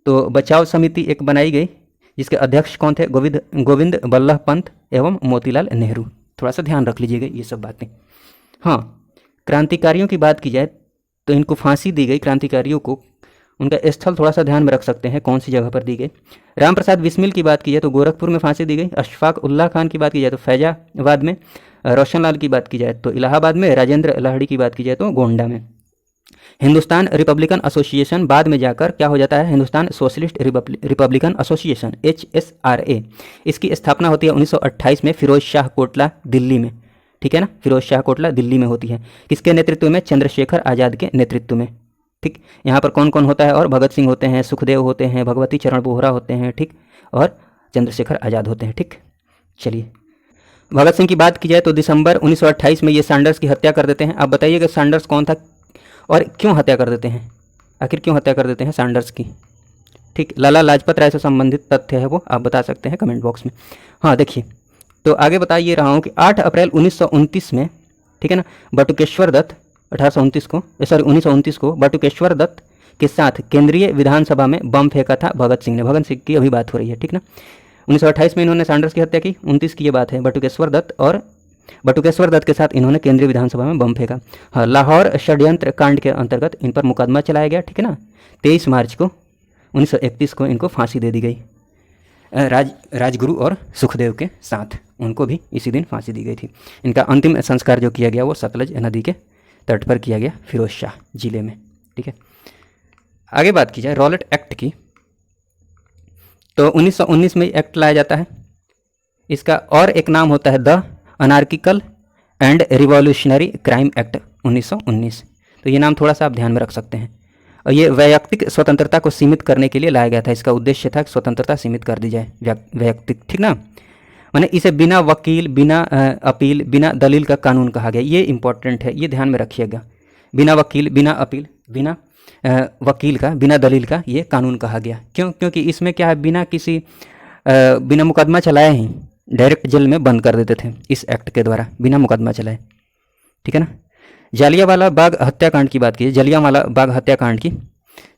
तो बचाव समिति एक बनाई गई, जिसके अध्यक्ष कौन थे? गोविंद बल्लभ पंत एवं मोतीलाल नेहरू। थोड़ा सा ध्यान रख लीजिएगा ये सब बातें। हाँ, क्रांतिकारियों की बात की जाए तो इनको फांसी दी गई, क्रांतिकारियों को। उनका स्थल थोड़ा सा ध्यान में रख सकते हैं, कौन सी जगह पर दी गई। रामप्रसाद बिस्मिल की बात की जाए तो गोरखपुर में फांसी दी गई। अशफाक उल्लाह खान की बात की जाए तो फैजाबाद में। रोशन लाल की बात की जाए तो इलाहाबाद में। राजेंद्र लाहिड़ी की बात की जाए तो गोंडा में। हिंदुस्तान रिपब्लिकन एसोसिएशन बाद में जाकर क्या हो जाता है, Hindustan socialist Republican association HSRA। इसकी स्थापना होती है 1928 में फिरोज शाह कोटला दिल्ली में, ठीक है ना, फिरोज शाह कोटला दिल्ली में होती है। किसके नेतृत्व में, चंद्रशेखर आज़ाद के नेतृत्व में, ठीक। यहाँ पर कौन कौन होता है, और भगत सिंह होते हैं, सुखदेव होते हैं, भगवती चरण बोहरा होते हैं, ठीक, और चंद्रशेखर आज़ाद होते हैं, ठीक। चलिए भगत सिंह की बात की जाए तो दिसंबर 1928 में ये सैंडर्स की हत्या कर देते हैं। आप बताइएगा सैंडर्स कौन था और क्यों हत्या कर देते हैं, आखिर क्यों हत्या कर देते हैं सैंडर्स की, ठीक। लाला लाजपत राय से संबंधित तथ्य है वो, आप बता सकते हैं कमेंट बॉक्स में। हाँ देखिए, तो आगे बता ये रहा हूँ कि 8 अप्रैल 1929 में, ठीक है ना, बटुकेश्वर दत्त 1929 को बटुकेश्वर दत्त के साथ केंद्रीय विधानसभा में बम फेंका था भगत सिंह ने। भगत सिंह की अभी बात हो रही है, ठीक ना। 1928 में इन्होंने सैंडर्स की हत्या की, 29 की ये बात है, बटुकेश्वर दत्त के साथ इन्होंने केंद्रीय विधानसभा में बम फेंका। हाँ, लाहौर षड्यंत्र कांड के अंतर्गत इन पर मुकदमा चलाया गया, ठीक है ना। 23 मार्च को 1931 को इनको फांसी दे दी गई। राजगुरु और सुखदेव के साथ उनको भी इसी दिन फांसी दी गई थी। इनका अंतिम संस्कार जो किया गया वो सतलज नदी के तट पर किया गया, फिरोज शाह जिले में, ठीक है। आगे बात की जाए रॉलेट एक्ट की, तो 1919 में एक्ट लाया जाता है। इसका और एक नाम होता है the anarchical and revolutionary crime act 1919। तो ये नाम थोड़ा सा आप ध्यान में रख सकते हैं। और ये वैयक्तिक स्वतंत्रता को सीमित करने के लिए लाया गया था। इसका उद्देश्य था कि स्वतंत्रता सीमित कर दी जाए वैयक्तिक, ठीक ना। माने इसे बिना वकील, बिना अपील, बिना दलील का कानून कहा गया। ये इंपॉर्टेंट है, ये ध्यान में रखिएगा। बिना वकील, बिना अपील, बिना वकील का, बिना दलील का ये कानून कहा गया। क्यों? क्योंकि इसमें क्या है, बिना मुकदमा चलाए ही डायरेक्ट जेल में बंद कर देते थे इस एक्ट के द्वारा, बिना मुकदमा चलाए, ठीक है ना। जालियांवाला बाग हत्याकांड की बात की, जालियांवाला बाग हत्याकांड की,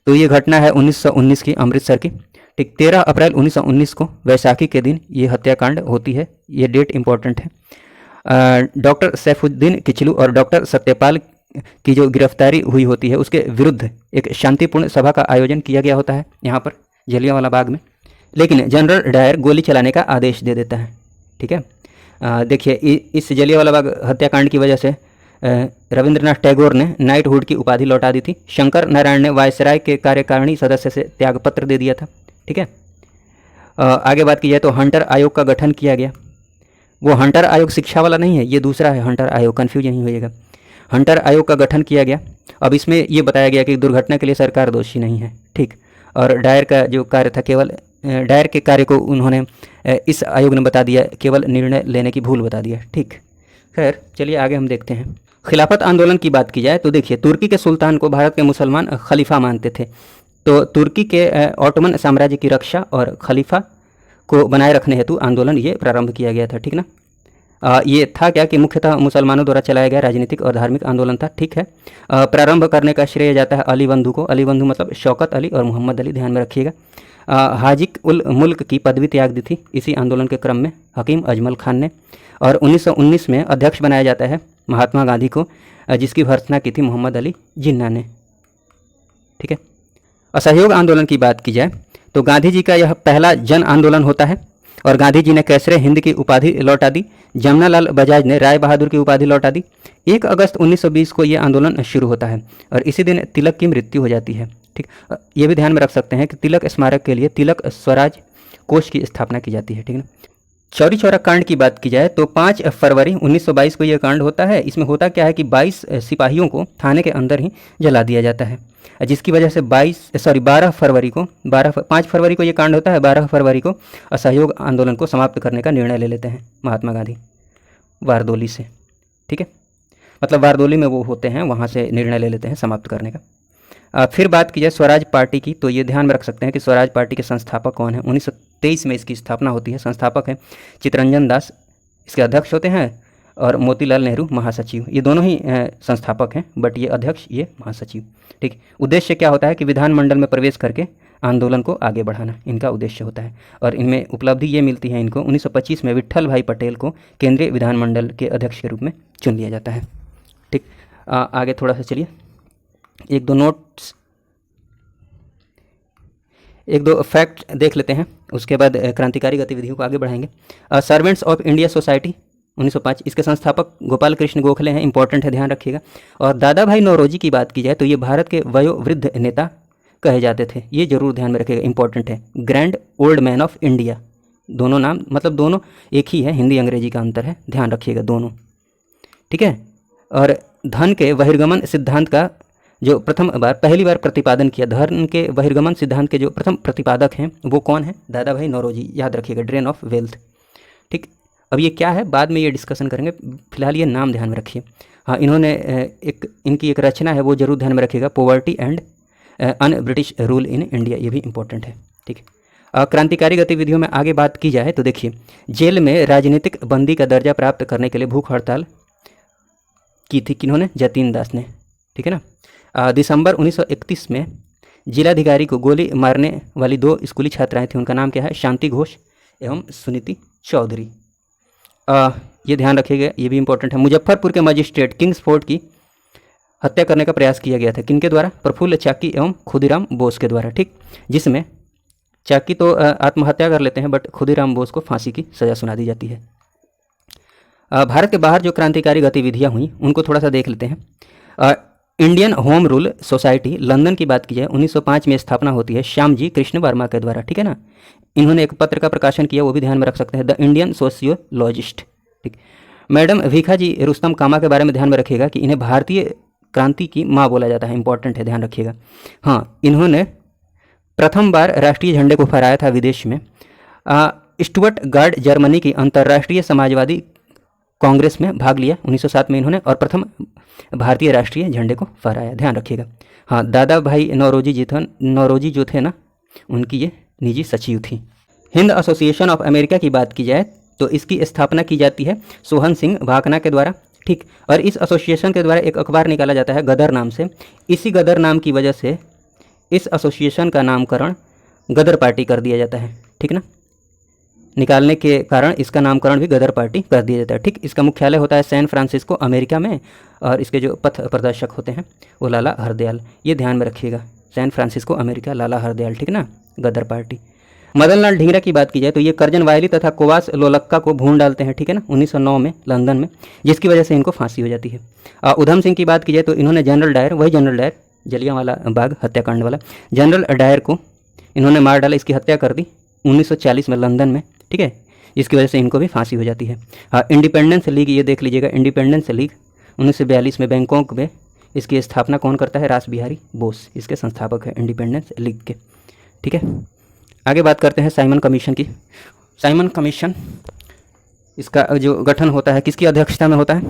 तो ये घटना है 1919 की, अमृतसर की, ठीक। 13 अप्रैल 1919 को वैसाखी के दिन ये हत्याकांड होती है। ये डेट इंपॉर्टेंट है। डॉक्टर सैफुद्दीन किचलू और डॉक्टर सत्यपाल की जो गिरफ्तारी हुई होती है उसके विरुद्ध एक शांतिपूर्ण सभा का आयोजन किया गया होता है यहाँ पर जलियांवाला बाग में। लेकिन जनरल डायर गोली चलाने का आदेश दे देता है, ठीक है। देखिए इस जलियांवाला बाग हत्याकांड की वजह से रविंद्रनाथ टैगोर ने नाइटहुड की उपाधि लौटा दी थी। शंकर नारायण ने वायसराय के कार्यकारिणी सदस्य से त्यागपत्र दे दिया था, ठीक है। आगे बात की जाए तो हंटर आयोग का गठन किया गया। वो हंटर आयोग शिक्षा वाला नहीं है, ये दूसरा है हंटर आयोग, कन्फ्यूज नहीं होइएगा। हंटर आयोग का गठन किया गया। अब इसमें ये बताया गया कि दुर्घटना के लिए सरकार दोषी नहीं है, ठीक। और डायर का जो कार्य था, केवल डायर के कार्य को उन्होंने इस आयोग ने बता दिया, केवल निर्णय लेने की भूल बता दिया, ठीक। खैर चलिए आगे हम देखते हैं। खिलाफत आंदोलन की बात की जाए तो देखिए, तुर्की के सुल्तान को भारत के मुसलमान खलीफा मानते थे। तो तुर्की के ऑटोमन साम्राज्य की रक्षा और खलीफा को बनाए रखने हेतु आंदोलन ये प्रारंभ किया गया था, ठीक ना। ये था क्या कि मुख्यतः मुसलमानों द्वारा चलाया गया राजनीतिक और धार्मिक आंदोलन था, ठीक है। प्रारंभ करने का श्रेय जाता है अली बंधु को। अली बंधु मतलब शौकत अली और मोहम्मद अली, ध्यान में रखिएगा। हाजिक उल मुल्क की पदवी त्याग दी थी इसी आंदोलन के क्रम में हकीम अजमल खान ने। और 1919 में अध्यक्ष बनाया जाता है महात्मा गांधी को, जिसकी भर्त्सना की थी मोहम्मद अली जिन्ना ने, ठीक है। असहयोग आंदोलन की बात की जाए तो गांधी जी का यह पहला जन आंदोलन होता है और गांधी जी ने कैसरे हिंद की उपाधि लौटा दी। जमनालाल बजाज ने राय बहादुर की उपाधि लौटा दी। 1 अगस्त 1920 को यह आंदोलन शुरू होता है और इसी दिन तिलक की मृत्यु हो जाती है, ठीक। ये भी ध्यान में रख सकते हैं कि तिलक स्मारक के लिए तिलक स्वराज कोष की स्थापना की जाती है, ठीक है। चौरी चौरा कांड की बात की जाए तो 5 फरवरी 1922 को यह कांड होता है। इसमें होता क्या है कि 22 सिपाहियों को थाने के अंदर ही जला दिया जाता है, जिसकी वजह से 5 फरवरी को यह कांड होता है। 12 फरवरी को असहयोग आंदोलन को समाप्त करने का निर्णय ले लेते हैं महात्मा गांधी वारदोली से, ठीक है। मतलब वारदोली में वो होते हैं, वहाँ से निर्णय ले लेते हैं समाप्त करने का। फिर बात की जाए स्वराज पार्टी की तो ये ध्यान में रख सकते हैं कि स्वराज पार्टी के संस्थापक कौन है। 1923 में इसकी स्थापना होती है। संस्थापक हैं चितरंजन दास, इसके अध्यक्ष होते हैं, और मोतीलाल नेहरू महासचिव। ये दोनों ही संस्थापक हैं, बट ये अध्यक्ष, ये महासचिव, ठीक। उद्देश्य क्या होता है कि विधानमंडल में प्रवेश करके आंदोलन को आगे बढ़ाना इनका उद्देश्य होता है। और इनमें उपलब्धि ये मिलती है इनको, 1925 में विट्ठल भाई पटेल को केंद्रीय विधानमंडल के अध्यक्ष के रूप में चुन लिया जाता है, ठीक। आगे थोड़ा सा चलिए, एक दो फैक्ट देख लेते हैं, उसके बाद क्रांतिकारी गतिविधियों को आगे बढ़ाएंगे। Servants of India society 1905। इसके संस्थापक गोपाल कृष्ण गोखले हैं, इंपॉर्टेंट है, ध्यान रखिएगा। और दादा भाई नौरोजी की बात की जाए तो ये भारत के वयोवृद्ध नेता कहे जाते थे, ये जरूर ध्यान में रखिएगा, इंपॉर्टेंट है। Grand old man of India, दोनों नाम मतलब दोनों एक ही है, हिंदी अंग्रेजी का अंतर है, ध्यान रखिएगा दोनों, ठीक है। और धन के बहिर्गमन सिद्धांत का जो पहली बार प्रतिपादन किया, धन के बहिर्गमन सिद्धांत के जो प्रथम प्रतिपादक हैं वो कौन है? दादा भाई नौरोजी, याद रखिएगा, ड्रेन ऑफ वेल्थ, ठीक। अब ये क्या है बाद में ये डिस्कशन करेंगे, फिलहाल ये नाम ध्यान में रखिए। हाँ, इन्होंने इनकी एक रचना है वो जरूर ध्यान में रखिएगा, poverty and un British rule in India, ये भी इंपॉर्टेंट है, ठीक है। क्रांतिकारी गतिविधियों में आगे बात की जाए तो देखिए, जेल में राजनीतिक बंदी का दर्जा प्राप्त करने के लिए भूख हड़ताल की थी किन्होंने? जतीन दास ने, ठीक है ना। दिसंबर 1931 में जिलाधिकारी को गोली मारने वाली 2 स्कूली छात्राएं थीं, उनका नाम क्या है? शांति घोष एवं सुनीति चौधरी। ये ध्यान रखिएगा, ये भी इंपॉर्टेंट है। मुजफ्फरपुर के मजिस्ट्रेट किंग्सफोर्ड की हत्या करने का प्रयास किया गया था, किनके द्वारा? प्रफुल्ल चाकी एवं खुदीराम बोस के द्वारा, ठीक। जिसमें चाकी तो आत्महत्या कर लेते हैं, बट खुदीराम बोस को फांसी की सज़ा सुना दी जाती है। भारत के बाहर जो क्रांतिकारी गतिविधियां हुई उनको थोड़ा सा देख लेते हैं। Indian home rule society London की बात की जाए 1905 में स्थापना होती है श्यामजी कृष्ण वर्मा के द्वारा, ठीक है ना। इन्होंने एक पत्र का प्रकाशन किया, वो भी ध्यान में रख सकते हैं, द इंडियन सोशियोलॉजिस्ट, ठीक। मैडम भीखाजी रुस्तम कामा के बारे में ध्यान में रखिएगा कि इन्हें भारतीय क्रांति की माँ बोला जाता है, इंपॉर्टेंट है, ध्यान रखिएगा। हाँ, इन्होंने प्रथम बार राष्ट्रीय झंडे को फहराया था विदेश में। स्टुअर्ट जर्मनी की अंतर्राष्ट्रीय समाजवादी कांग्रेस में भाग लिया 1907 में इन्होंने, और प्रथम भारतीय राष्ट्रीय झंडे को फहराया, ध्यान रखिएगा। हाँ, दादा भाई नौरोजी जो थे ना, उनकी ये निजी सचिव थी। हिंद एसोसिएशन ऑफ अमेरिका की बात की जाए तो इसकी स्थापना की जाती है सोहन सिंह भाकना के द्वारा, ठीक। और इस एसोसिएशन के द्वारा एक अखबार निकाला जाता है गदर नाम से। इसी गदर नाम की वजह से इस एसोसिएशन का नामकरण गदर पार्टी कर दिया जाता है, ठीक ना। निकालने के कारण इसका नामकरण भी गदर पार्टी कर दिया जाता है, ठीक। इसका मुख्यालय होता है सैन फ्रांसिस्को अमेरिका में, और इसके जो पथ प्रदर्शक होते हैं वो लाला हरदयाल, ये ध्यान में रखिएगा, सैन फ्रांसिस्को अमेरिका, लाला हरदयाल, ठीक ना, गदर पार्टी। मदन लाल ढींगरा की बात की जाए तो ये करजन वायली तथा कोवास लोलक्का को भून डालते हैं, ठीक है ना, 1909 में लंदन में, जिसकी वजह से इनको फांसी हो जाती है। उधम सिंह की बात की जाए तो इन्होंने जनरल डायर, वही जनरल डायर जलियांवाला बाग हत्याकांड वाला जनरल डायर को इन्होंने मार डाला, इसकी हत्या कर दी 1940 में लंदन में, ठीक है, जिसकी वजह से इनको भी फांसी हो जाती है। हाँ, इंडिपेंडेंस लीग, ये देख लीजिएगा, इंडिपेंडेंस लीग 1942 में बैंकॉक में, इसकी स्थापना कौन करता है? रास बिहारी बोस, इसके संस्थापक है इंडिपेंडेंस लीग के, ठीक है। आगे बात करते हैं साइमन कमीशन की। साइमन कमीशन, इसका जो गठन होता है किसकी अध्यक्षता में होता है?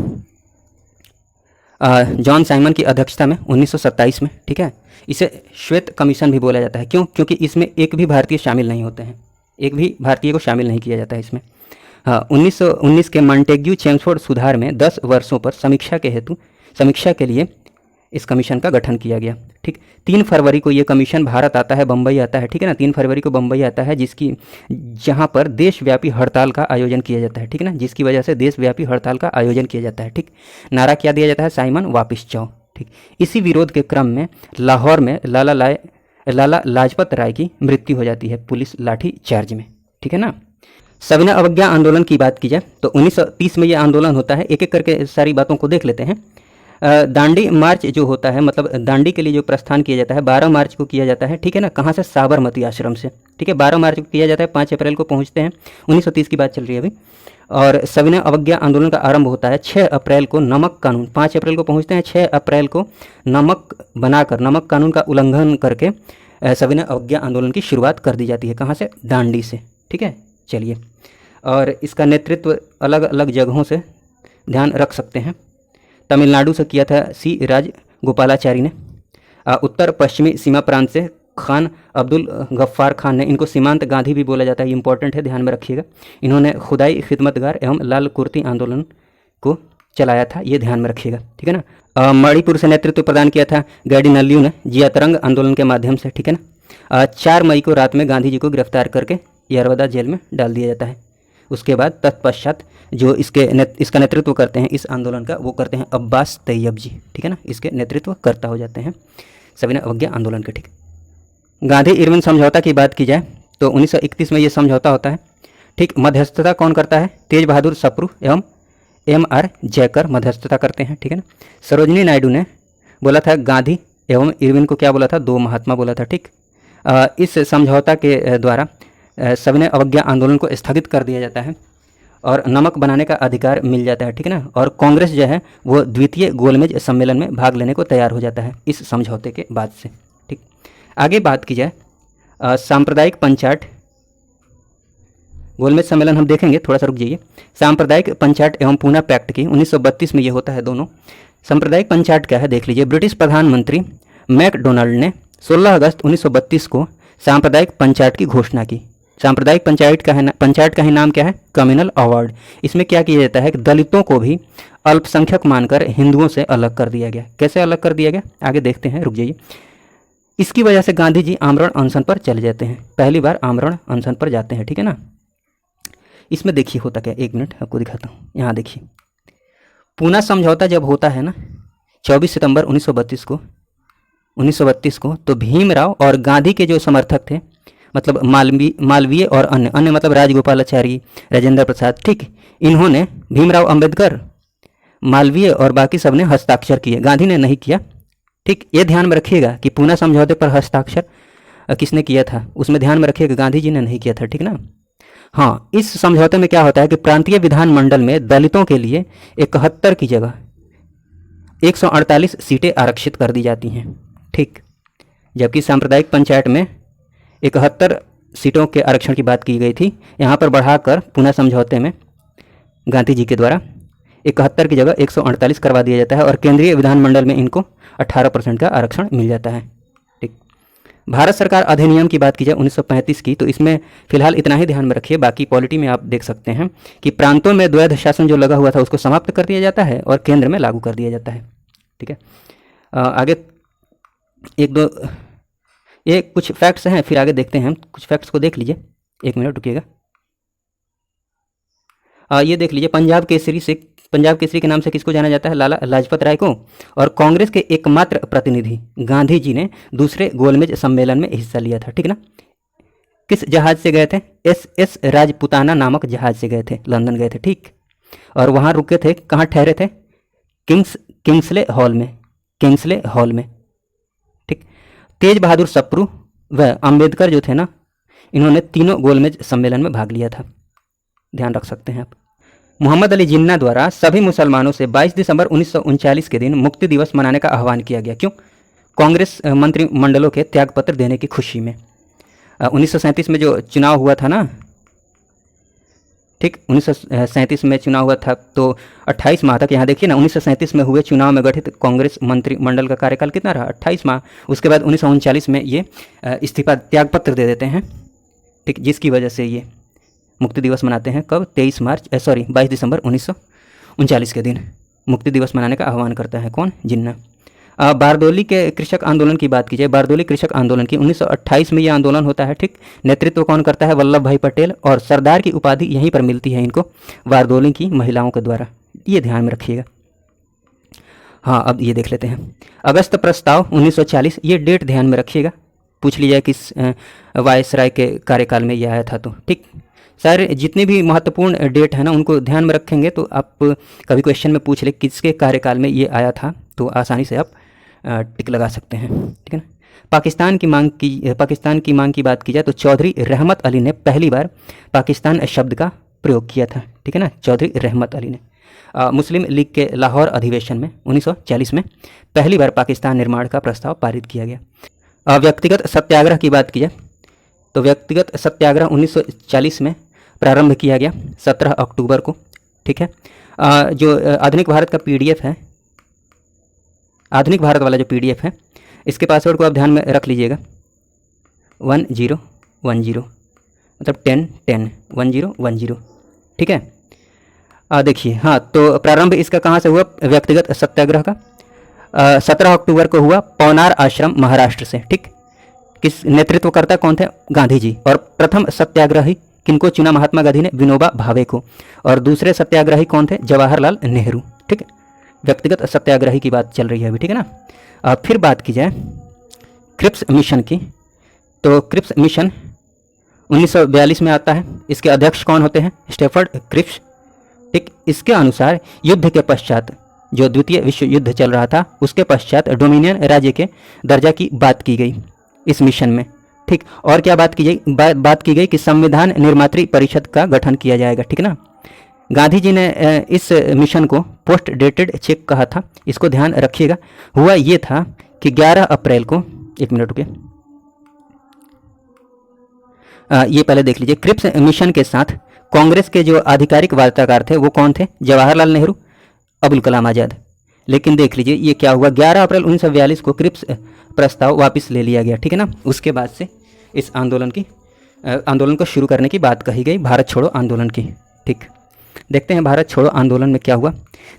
जॉन साइमन की अध्यक्षता में 1927 में, ठीक है। इसे श्वेत कमीशन भी बोला जाता है, क्यों? क्योंकि इसमें एक भी भारतीय शामिल नहीं होते हैं, एक भी भारतीय को शामिल नहीं किया जाता है इसमें। हाँ, 1919 के मॉन्टेग्यू चेम्सफोर्ड सुधार में 10 वर्षों पर समीक्षा के लिए इस कमीशन का गठन किया गया, ठीक। 3 फरवरी को ये कमीशन भारत आता है, बम्बई आता है, ठीक है ना, 3 फरवरी को बम्बई आता है, जहाँ पर देशव्यापी हड़ताल का आयोजन किया जाता है, ठीक है ना, जिसकी वजह से देशव्यापी हड़ताल का आयोजन किया जाता है, ठीक। नारा क्या दिया जाता है? साइमन वापिस जाओ, ठीक। इसी विरोध के क्रम में लाहौर में लाला लाजपत राय की मृत्यु हो जाती है पुलिस लाठी चार्ज में, ठीक है ना। सविनय अवज्ञा आंदोलन की बात की जाए तो 1930 में ये आंदोलन होता है। एक एक करके सारी बातों को देख लेते हैं। दांडी मार्च जो होता है, मतलब दांडी के लिए जो प्रस्थान किया जाता है 12 मार्च को किया जाता है, ठीक है ना, कहाँ से? साबरमती आश्रम से, ठीक है, 12 मार्च को किया जाता है, 5 अप्रैल को पहुँचते हैं, 1930 की बात चल रही है अभी। और सविनय अवज्ञा आंदोलन का आरंभ होता है 6 अप्रैल को नमक कानून, 5 अप्रैल को पहुँचते हैं, 6 अप्रैल को नमक कानून का उल्लंघन करके सविनय अवज्ञा आंदोलन की शुरुआत कर दी जाती है। कहाँ से? दांडी से, ठीक है। चलिए, और इसका नेतृत्व अलग अलग जगहों से ध्यान रख सकते हैं। तमिलनाडु से किया था सी राजगोपालाचारी ने। उत्तर पश्चिमी सीमा प्रांत से खान अब्दुल गफ्फार खान ने, इनको सीमांत गांधी भी बोला जाता है, इंपॉर्टेंट है, ध्यान में रखिएगा। इन्होंने खुदाई खिदमतगार एवं लाल कुर्ती आंदोलन को चलाया था, ये ध्यान में रखिएगा, ठीक है ना। मणिपुर से नेतृत्व प्रदान किया था गैडिनल्यू ने जियातरंग आंदोलन के माध्यम से, ठीक है ना। 4 मई को रात में गांधी जी को गिरफ्तार करके यरवदा जेल में डाल दिया जाता है। उसके बाद तत्पश्चात जो इसका नेतृत्व करते हैं इस आंदोलन का, वो करते हैं अब्बास तैयब जी, ठीक है ना, इसके नेतृत्व करता हो जाते हैं सविनय अवज्ञा आंदोलन के, ठीक। गांधी इरविन समझौता की बात की जाए तो 1931 में ये समझौता होता है, ठीक। मध्यस्थता कौन करता है? तेज बहादुर सप्रू एवं MR जयकर मध्यस्थता करते हैं, ठीक है ना। सरोजनी नायडू ने बोला था गांधी एवं इरविन को क्या बोला था, दो महात्मा बोला था, ठीक। इस समझौता के द्वारा सविनय अवज्ञा आंदोलन को स्थगित कर दिया जाता है और नमक बनाने का अधिकार मिल जाता है, ठीक है ना। और कांग्रेस जो है वो द्वितीय गोलमेज सम्मेलन में भाग लेने को तैयार हो जाता है इस समझौते के बाद से, ठीक। आगे बात की जाए सांप्रदायिक पंचायत गोलमेज सम्मेलन हम देखेंगे, थोड़ा सा रुक जाइए। सांप्रदायिक पंचायत एवं पूना पैक्ट की 1932 में ये होता है दोनों। सांप्रदायिक पंचायत क्या है देख लीजिए। ब्रिटिश प्रधानमंत्री मैकडोनाल्ड ने 16 अगस्त 1932 को सांप्रदायिक पंचायत की घोषणा की। सांप्रदायिक पंचायत का ही नाम क्या है, कम्युनल अवार्ड। इसमें क्या किया जाता है कि दलितों को भी अल्पसंख्यक मानकर हिंदुओं से अलग कर दिया गया। कैसे अलग कर दिया गया आगे देखते हैं, रुक जाइए। इसकी वजह से गांधी जी आमरण अनशन पर चले जाते हैं, पहली बार आमरण अनशन पर जाते हैं, ठीक है ना। इसमें देखिए होता क्या, एक मिनट आपको दिखाता हूँ। यहाँ देखिए पूना समझौता जब होता है ना 24 सितंबर 1932 को तो भीमराव और गांधी के जो समर्थक थे, मतलब मालवीय और अन्य मतलब राजगोपालाचारी, राजेंद्र प्रसाद, ठीक, इन्होंने भीमराव अंबेडकर, मालवीय और बाकी सब ने हस्ताक्षर किए, गांधी ने नहीं किया, ठीक। ये ध्यान में रखिएगा कि पूना समझौते पर हस्ताक्षर किसने किया था, उसमें ध्यान में रखिएगा गांधी जी ने नहीं किया था, ठीक ना। हाँ, इस समझौते में क्या होता है कि प्रांतीय विधानमंडल में दलितों के लिए 71 की जगह 148 सीटें आरक्षित कर दी जाती हैं, ठीक। जबकि सांप्रदायिक पंचायत में 71 सीटों के आरक्षण की बात की गई थी, यहाँ पर बढ़ाकर पूना समझौते में गांधी जी के द्वारा 71 की जगह 148 करवा दिया जाता है और केंद्रीय विधानमंडल में इनको 18% का आरक्षण मिल जाता है, ठीक। भारत सरकार अधिनियम की बात की जाए 1935 की, तो इसमें फिलहाल इतना ही ध्यान में रखिए। बाकी पॉलिटी में आप देख सकते हैं कि प्रांतों में द्वैध शासन जो लगा हुआ था उसको समाप्त कर दिया जाता है और केंद्र में लागू कर दिया जाता है, ठीक है। आगे एक दो ये कुछ फैक्ट्स हैं, फिर आगे देखते हैं हम। कुछ फैक्ट्स को देख लीजिए, एक मिनट रुकिएगा। ये देख लीजिए, पंजाब केसरी के नाम से किसको जाना जाता है, लाला लाजपत राय को। और कांग्रेस के एकमात्र प्रतिनिधि गांधी जी ने दूसरे गोलमेज सम्मेलन में हिस्सा लिया था, ठीक ना। किस जहाज से गए थे, SS राजपुताना नामक जहाज से गए थे, लंदन गए थे, ठीक। और वहाँ रुके थे, कहाँ ठहरे थे, किंग्सले हॉल में, ठीक। तेज बहादुर सप्रू व अंबेडकर जो थे ना, इन्होंने तीनों गोलमेज सम्मेलन में भाग लिया था, ध्यान रख सकते हैं आप। मोहम्मद अली जिन्ना द्वारा सभी मुसलमानों से 22 दिसंबर 1939 के दिन मुक्ति दिवस मनाने का आह्वान किया गया। क्यों? कांग्रेस मंत्रिमंडलों के त्यागपत्र देने की खुशी में। 1937 में जो चुनाव हुआ था ना, ठीक, 1937 में चुनाव हुआ था, तो 28 माह तक, यहाँ देखिए ना, 1937 में हुए चुनाव में गठित कांग्रेस मंत्रिमंडल का कार्यकाल कितना रहा, 28 माह। उसके बाद 1939 में ये इस्तीफा त्यागपत्र दे देते हैं, ठीक, जिसकी वजह से ये मुक्ति दिवस मनाते हैं। कब? 22 दिसंबर 1939 के दिन मुक्ति दिवस मनाने का आह्वान करता है कौन? जिन्ना। बारदोली के कृषक आंदोलन की बात की जाए, बारदोली कृषक आंदोलन की 1928 में ये आंदोलन होता है, ठीक। नेतृत्व कौन करता है? वल्लभ भाई पटेल। और सरदार की उपाधि यहीं पर मिलती है इनको, बारदोली की महिलाओं के द्वारा, ये ध्यान में रखिएगा। हाँ, अब ये देख लेते हैं अगस्त प्रस्ताव 1940, ये डेट ध्यान में रखिएगा, पूछ लिया किस वायसराय के कार्यकाल में ये आया था, तो ठीक। सारे जितने भी महत्वपूर्ण डेट है ना, उनको ध्यान में रखेंगे तो आप कभी क्वेश्चन में पूछ ले किसके कार्यकाल में ये आया था, तो आसानी से आप टिक लगा सकते हैं, ठीक है ना। पाकिस्तान की मांग की बात की जाए तो चौधरी रहमत अली ने पहली बार पाकिस्तान शब्द का प्रयोग किया था, ठीक है ना, चौधरी रहमत अली ने। मुस्लिम लीग के लाहौर अधिवेशन में 1940 में पहली बार पाकिस्तान निर्माण का प्रस्ताव पारित किया गया। व्यक्तिगत सत्याग्रह की बात की जाए तो व्यक्तिगत सत्याग्रह 1940 में प्रारंभ किया गया 17 अक्टूबर को, ठीक है। जो आधुनिक भारत का PDF है, आधुनिक भारत वाला जो PDF है, इसके पासवर्ड को आप ध्यान में रख लीजिएगा, 1010 मतलब 1010, ठीक है। देखिए, हाँ, तो प्रारंभ इसका कहाँ से हुआ? व्यक्तिगत सत्याग्रह का 17 अक्टूबर को हुआ पवनार आश्रम, महाराष्ट्र से, ठीक। किस नेतृत्वकर्ता कौन थे? गांधी जी। और प्रथम सत्याग्रही किनको चुना महात्मा गांधी ने? विनोबा भावे को। और दूसरे सत्याग्रही कौन थे? जवाहरलाल नेहरू, ठीक है। व्यक्तिगत सत्याग्रही की बात चल रही है अभी, ठीक है ना। फिर बात की जाए क्रिप्स मिशन की, तो क्रिप्स मिशन 1942 में आता है। इसके अध्यक्ष कौन होते हैं? Stafford Cripps. ठीक, इसके अनुसार युद्ध के पश्चात, जो द्वितीय विश्व युद्ध चल रहा था उसके पश्चात डोमिनियन राज्य के दर्जा की बात की गई इस मिशन में। ठीक, और क्या बात की गई, बात की गई कि संविधान निर्मात्री परिषद का गठन किया जाएगा। ठीक ना। गांधी जी ने इस मिशन को पोस्ट डेटेड चेक कहा था, इसको ध्यान रखिएगा। हुआ ये था कि 11 अप्रैल को, एक मिनट रुकिए, ये पहले देख लीजिए। क्रिप्स मिशन के साथ कांग्रेस के जो आधिकारिक वार्ताकार थे वो कौन थे, जवाहरलाल नेहरू, अबुल कलाम आज़ाद। लेकिन देख लीजिए ये क्या हुआ, 11 अप्रैल 1942 को क्रिप्स प्रस्ताव वापस ले लिया गया। ठीक है ना। उसके बाद से इस आंदोलन को शुरू करने की बात कही गई, भारत छोड़ो आंदोलन की। ठीक, देखते हैं भारत छोड़ो आंदोलन में क्या हुआ।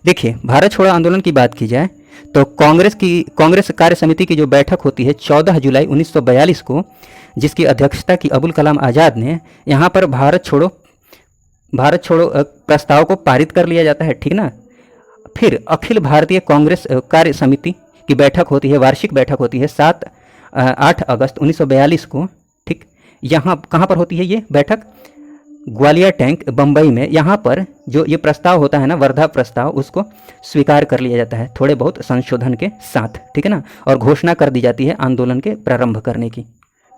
देखिए, भारत छोड़ो आंदोलन की बात की जाए तो कांग्रेस कार्य समिति की जो बैठक होती है 14 जुलाई 1942 को, जिसकी अध्यक्षता की अबुल कलाम आज़ाद ने, यहाँ पर भारत छोड़ो प्रस्ताव को पारित कर लिया जाता है। ठीक ना। फिर अखिल भारतीय कांग्रेस कार्य समिति की बैठक होती है, वार्षिक बैठक होती है 8 अगस्त 1942 को। ठीक, यहाँ कहाँ पर होती है ये बैठक, ग्वालियर टैंक बम्बई में। यहाँ पर जो ये प्रस्ताव होता है ना, वर्धा प्रस्ताव, उसको स्वीकार कर लिया जाता है थोड़े बहुत संशोधन के साथ। ठीक है ना। और घोषणा कर दी जाती है आंदोलन के प्रारंभ करने की।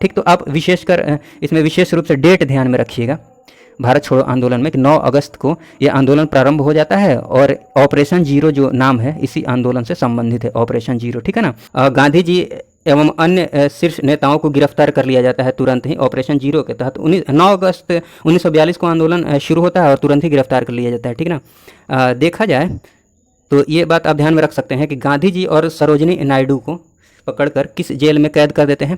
ठीक, तो आप विशेषकर इसमें विशेष रूप से डेट ध्यान में रखिएगा भारत छोड़ो आंदोलन में कि 9 अगस्त को ये आंदोलन प्रारंभ हो जाता है और ऑपरेशन जीरो जो नाम है इसी आंदोलन से संबंधित है, ऑपरेशन जीरो। ठीक है ना। गांधी जी एवं अन्य शीर्ष नेताओं को गिरफ्तार कर लिया जाता है तुरंत ही ऑपरेशन जीरो के तहत। 9 अगस्त 1942 को आंदोलन शुरू होता है और तुरंत ही गिरफ्तार कर लिया जाता है। ठीक ना। देखा जाए तो ये बात आप ध्यान में रख सकते हैं कि गांधी जी और सरोजनी नायडू को पकड़कर किस जेल में कैद कर देते हैं,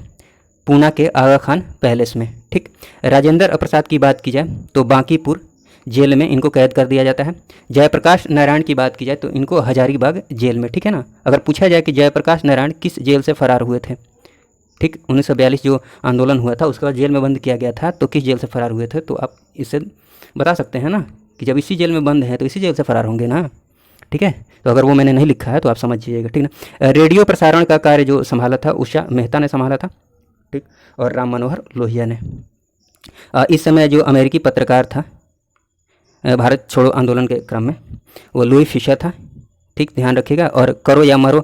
पूना के आगा खान पैलेस में। ठीक, राजेंद्र प्रसाद की बात की जाए तो बांकीपुर जेल में इनको कैद कर दिया जाता है। जयप्रकाश नारायण की बात की जाए तो इनको हजारीबाग जेल में। ठीक है ना। अगर पूछा जाए कि जयप्रकाश नारायण किस जेल से फरार हुए थे, ठीक, 1942 जो आंदोलन हुआ था उसके बाद जेल में बंद किया गया था, तो किस जेल से फरार हुए थे, तो आप इससे बता सकते हैं ना कि जब इसी जेल में बंद है तो इसी जेल से फरार होंगे ना। ठीक है, तो अगर वो मैंने नहीं लिखा है तो आप समझ जाइएगा। ठीक ना। रेडियो प्रसारण का कार्य जो संभाला था उषा मेहता ने संभाला था। ठीक, और राम मनोहर लोहिया ने। इस समय जो अमेरिकी पत्रकार था भारत छोड़ो आंदोलन के क्रम में, वो लुई फिशर था। ठीक, ध्यान रखिएगा। और करो या मरो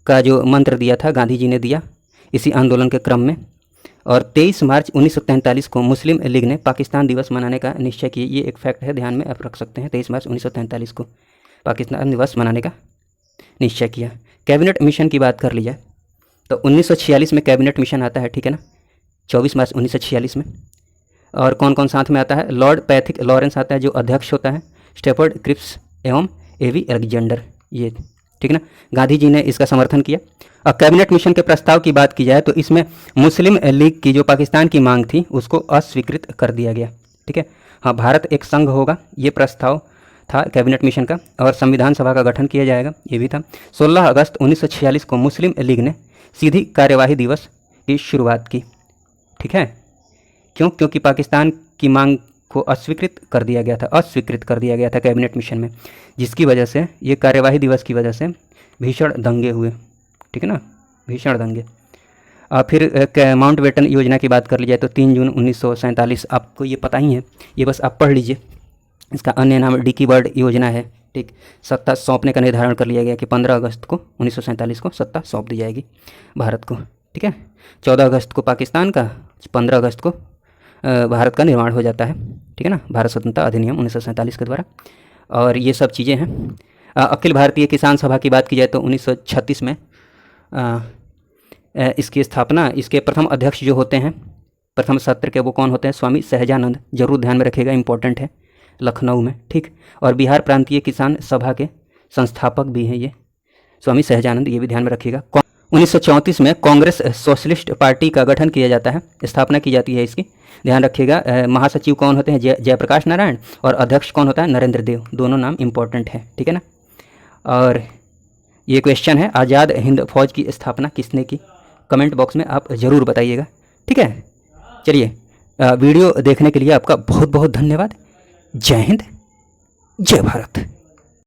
का जो मंत्र दिया था गांधी जी ने दिया इसी आंदोलन के क्रम में। और 23 मार्च 1943 को मुस्लिम लीग ने पाकिस्तान दिवस मनाने का निश्चय किया। ये एक फैक्ट है, ध्यान में आप रख सकते हैं। 23 मार्च 1943 को पाकिस्तान दिवस मनाने का निश्चय किया। कैबिनेट मिशन की बात कर ली जाए तो 1946 में कैबिनेट मिशन आता है। ठीक है ना, 24 मार्च 1946 में। और कौन कौन साथ में आता है, लॉर्ड पैथिक लॉरेंस आता है जो अध्यक्ष होता है, स्टेफर्ड क्रिप्स एवं एवी अलेक्जेंडर, ये। ठीक ना। गांधी जी ने इसका समर्थन किया। और कैबिनेट मिशन के प्रस्ताव की बात की जाए तो इसमें मुस्लिम लीग की जो पाकिस्तान की मांग थी उसको अस्वीकृत कर दिया गया। ठीक है। हाँ, भारत एक संघ होगा, ये प्रस्ताव था कैबिनेट मिशन का। और संविधान सभा का गठन किया जाएगा, ये भी था। 16 अगस्त 1946 को मुस्लिम लीग ने सीधी कार्यवाही दिवस की शुरुआत की। ठीक है, क्यों? क्योंकि पाकिस्तान की मांग को अस्वीकृत कर दिया गया था कैबिनेट मिशन में, जिसकी वजह से ये कार्यवाही दिवस की वजह से भीषण दंगे हुए। ठीक है ना, भीषण दंगे। फिर माउंट बेटन योजना की बात कर ली जाए तो 3 जून 1947, आपको ये पता ही है, ये बस आप पढ़ लीजिए। इसका अन्य नाम डिकी बर्ड योजना है। ठीक, सत्ता सौंपने का निर्धारण कर लिया गया कि 15 अगस्त को 1947 को सत्ता सौंप दी जाएगी भारत को। ठीक है, 14 अगस्त को पाकिस्तान का, 15 अगस्त को भारत का निर्माण हो जाता है। ठीक है ना, भारत स्वतंत्रता अधिनियम 1947 के द्वारा। और ये सब चीज़ें हैं। अखिल भारतीय किसान सभा की बात की जाए तो 1936 में इसकी स्थापना, इसके प्रथम अध्यक्ष जो होते हैं प्रथम सत्र के, वो कौन होते हैं, स्वामी सहजानंद। जरूर ध्यान में रखिएगा, इंपॉर्टेंट है, लखनऊ में। ठीक, और बिहार प्रांतीय किसान सभा के संस्थापक भी हैं ये स्वामी सहजानंद, ये भी ध्यान में रखिएगा। 1934 में कांग्रेस सोशलिस्ट पार्टी का गठन किया जाता है, स्थापना की जाती है इसकी, ध्यान रखिएगा। महासचिव कौन होते हैं, जयप्रकाश नारायण, और अध्यक्ष कौन होता है, नरेंद्र देव। दोनों नाम इंपॉर्टेंट है। ठीक है ना। और ये क्वेश्चन है, आज़ाद हिंद फौज की स्थापना किसने की, कमेंट बॉक्स में आप ज़रूर बताइएगा। ठीक है, चलिए, वीडियो देखने के लिए आपका बहुत बहुत धन्यवाद। जय हिंद, जय भारत।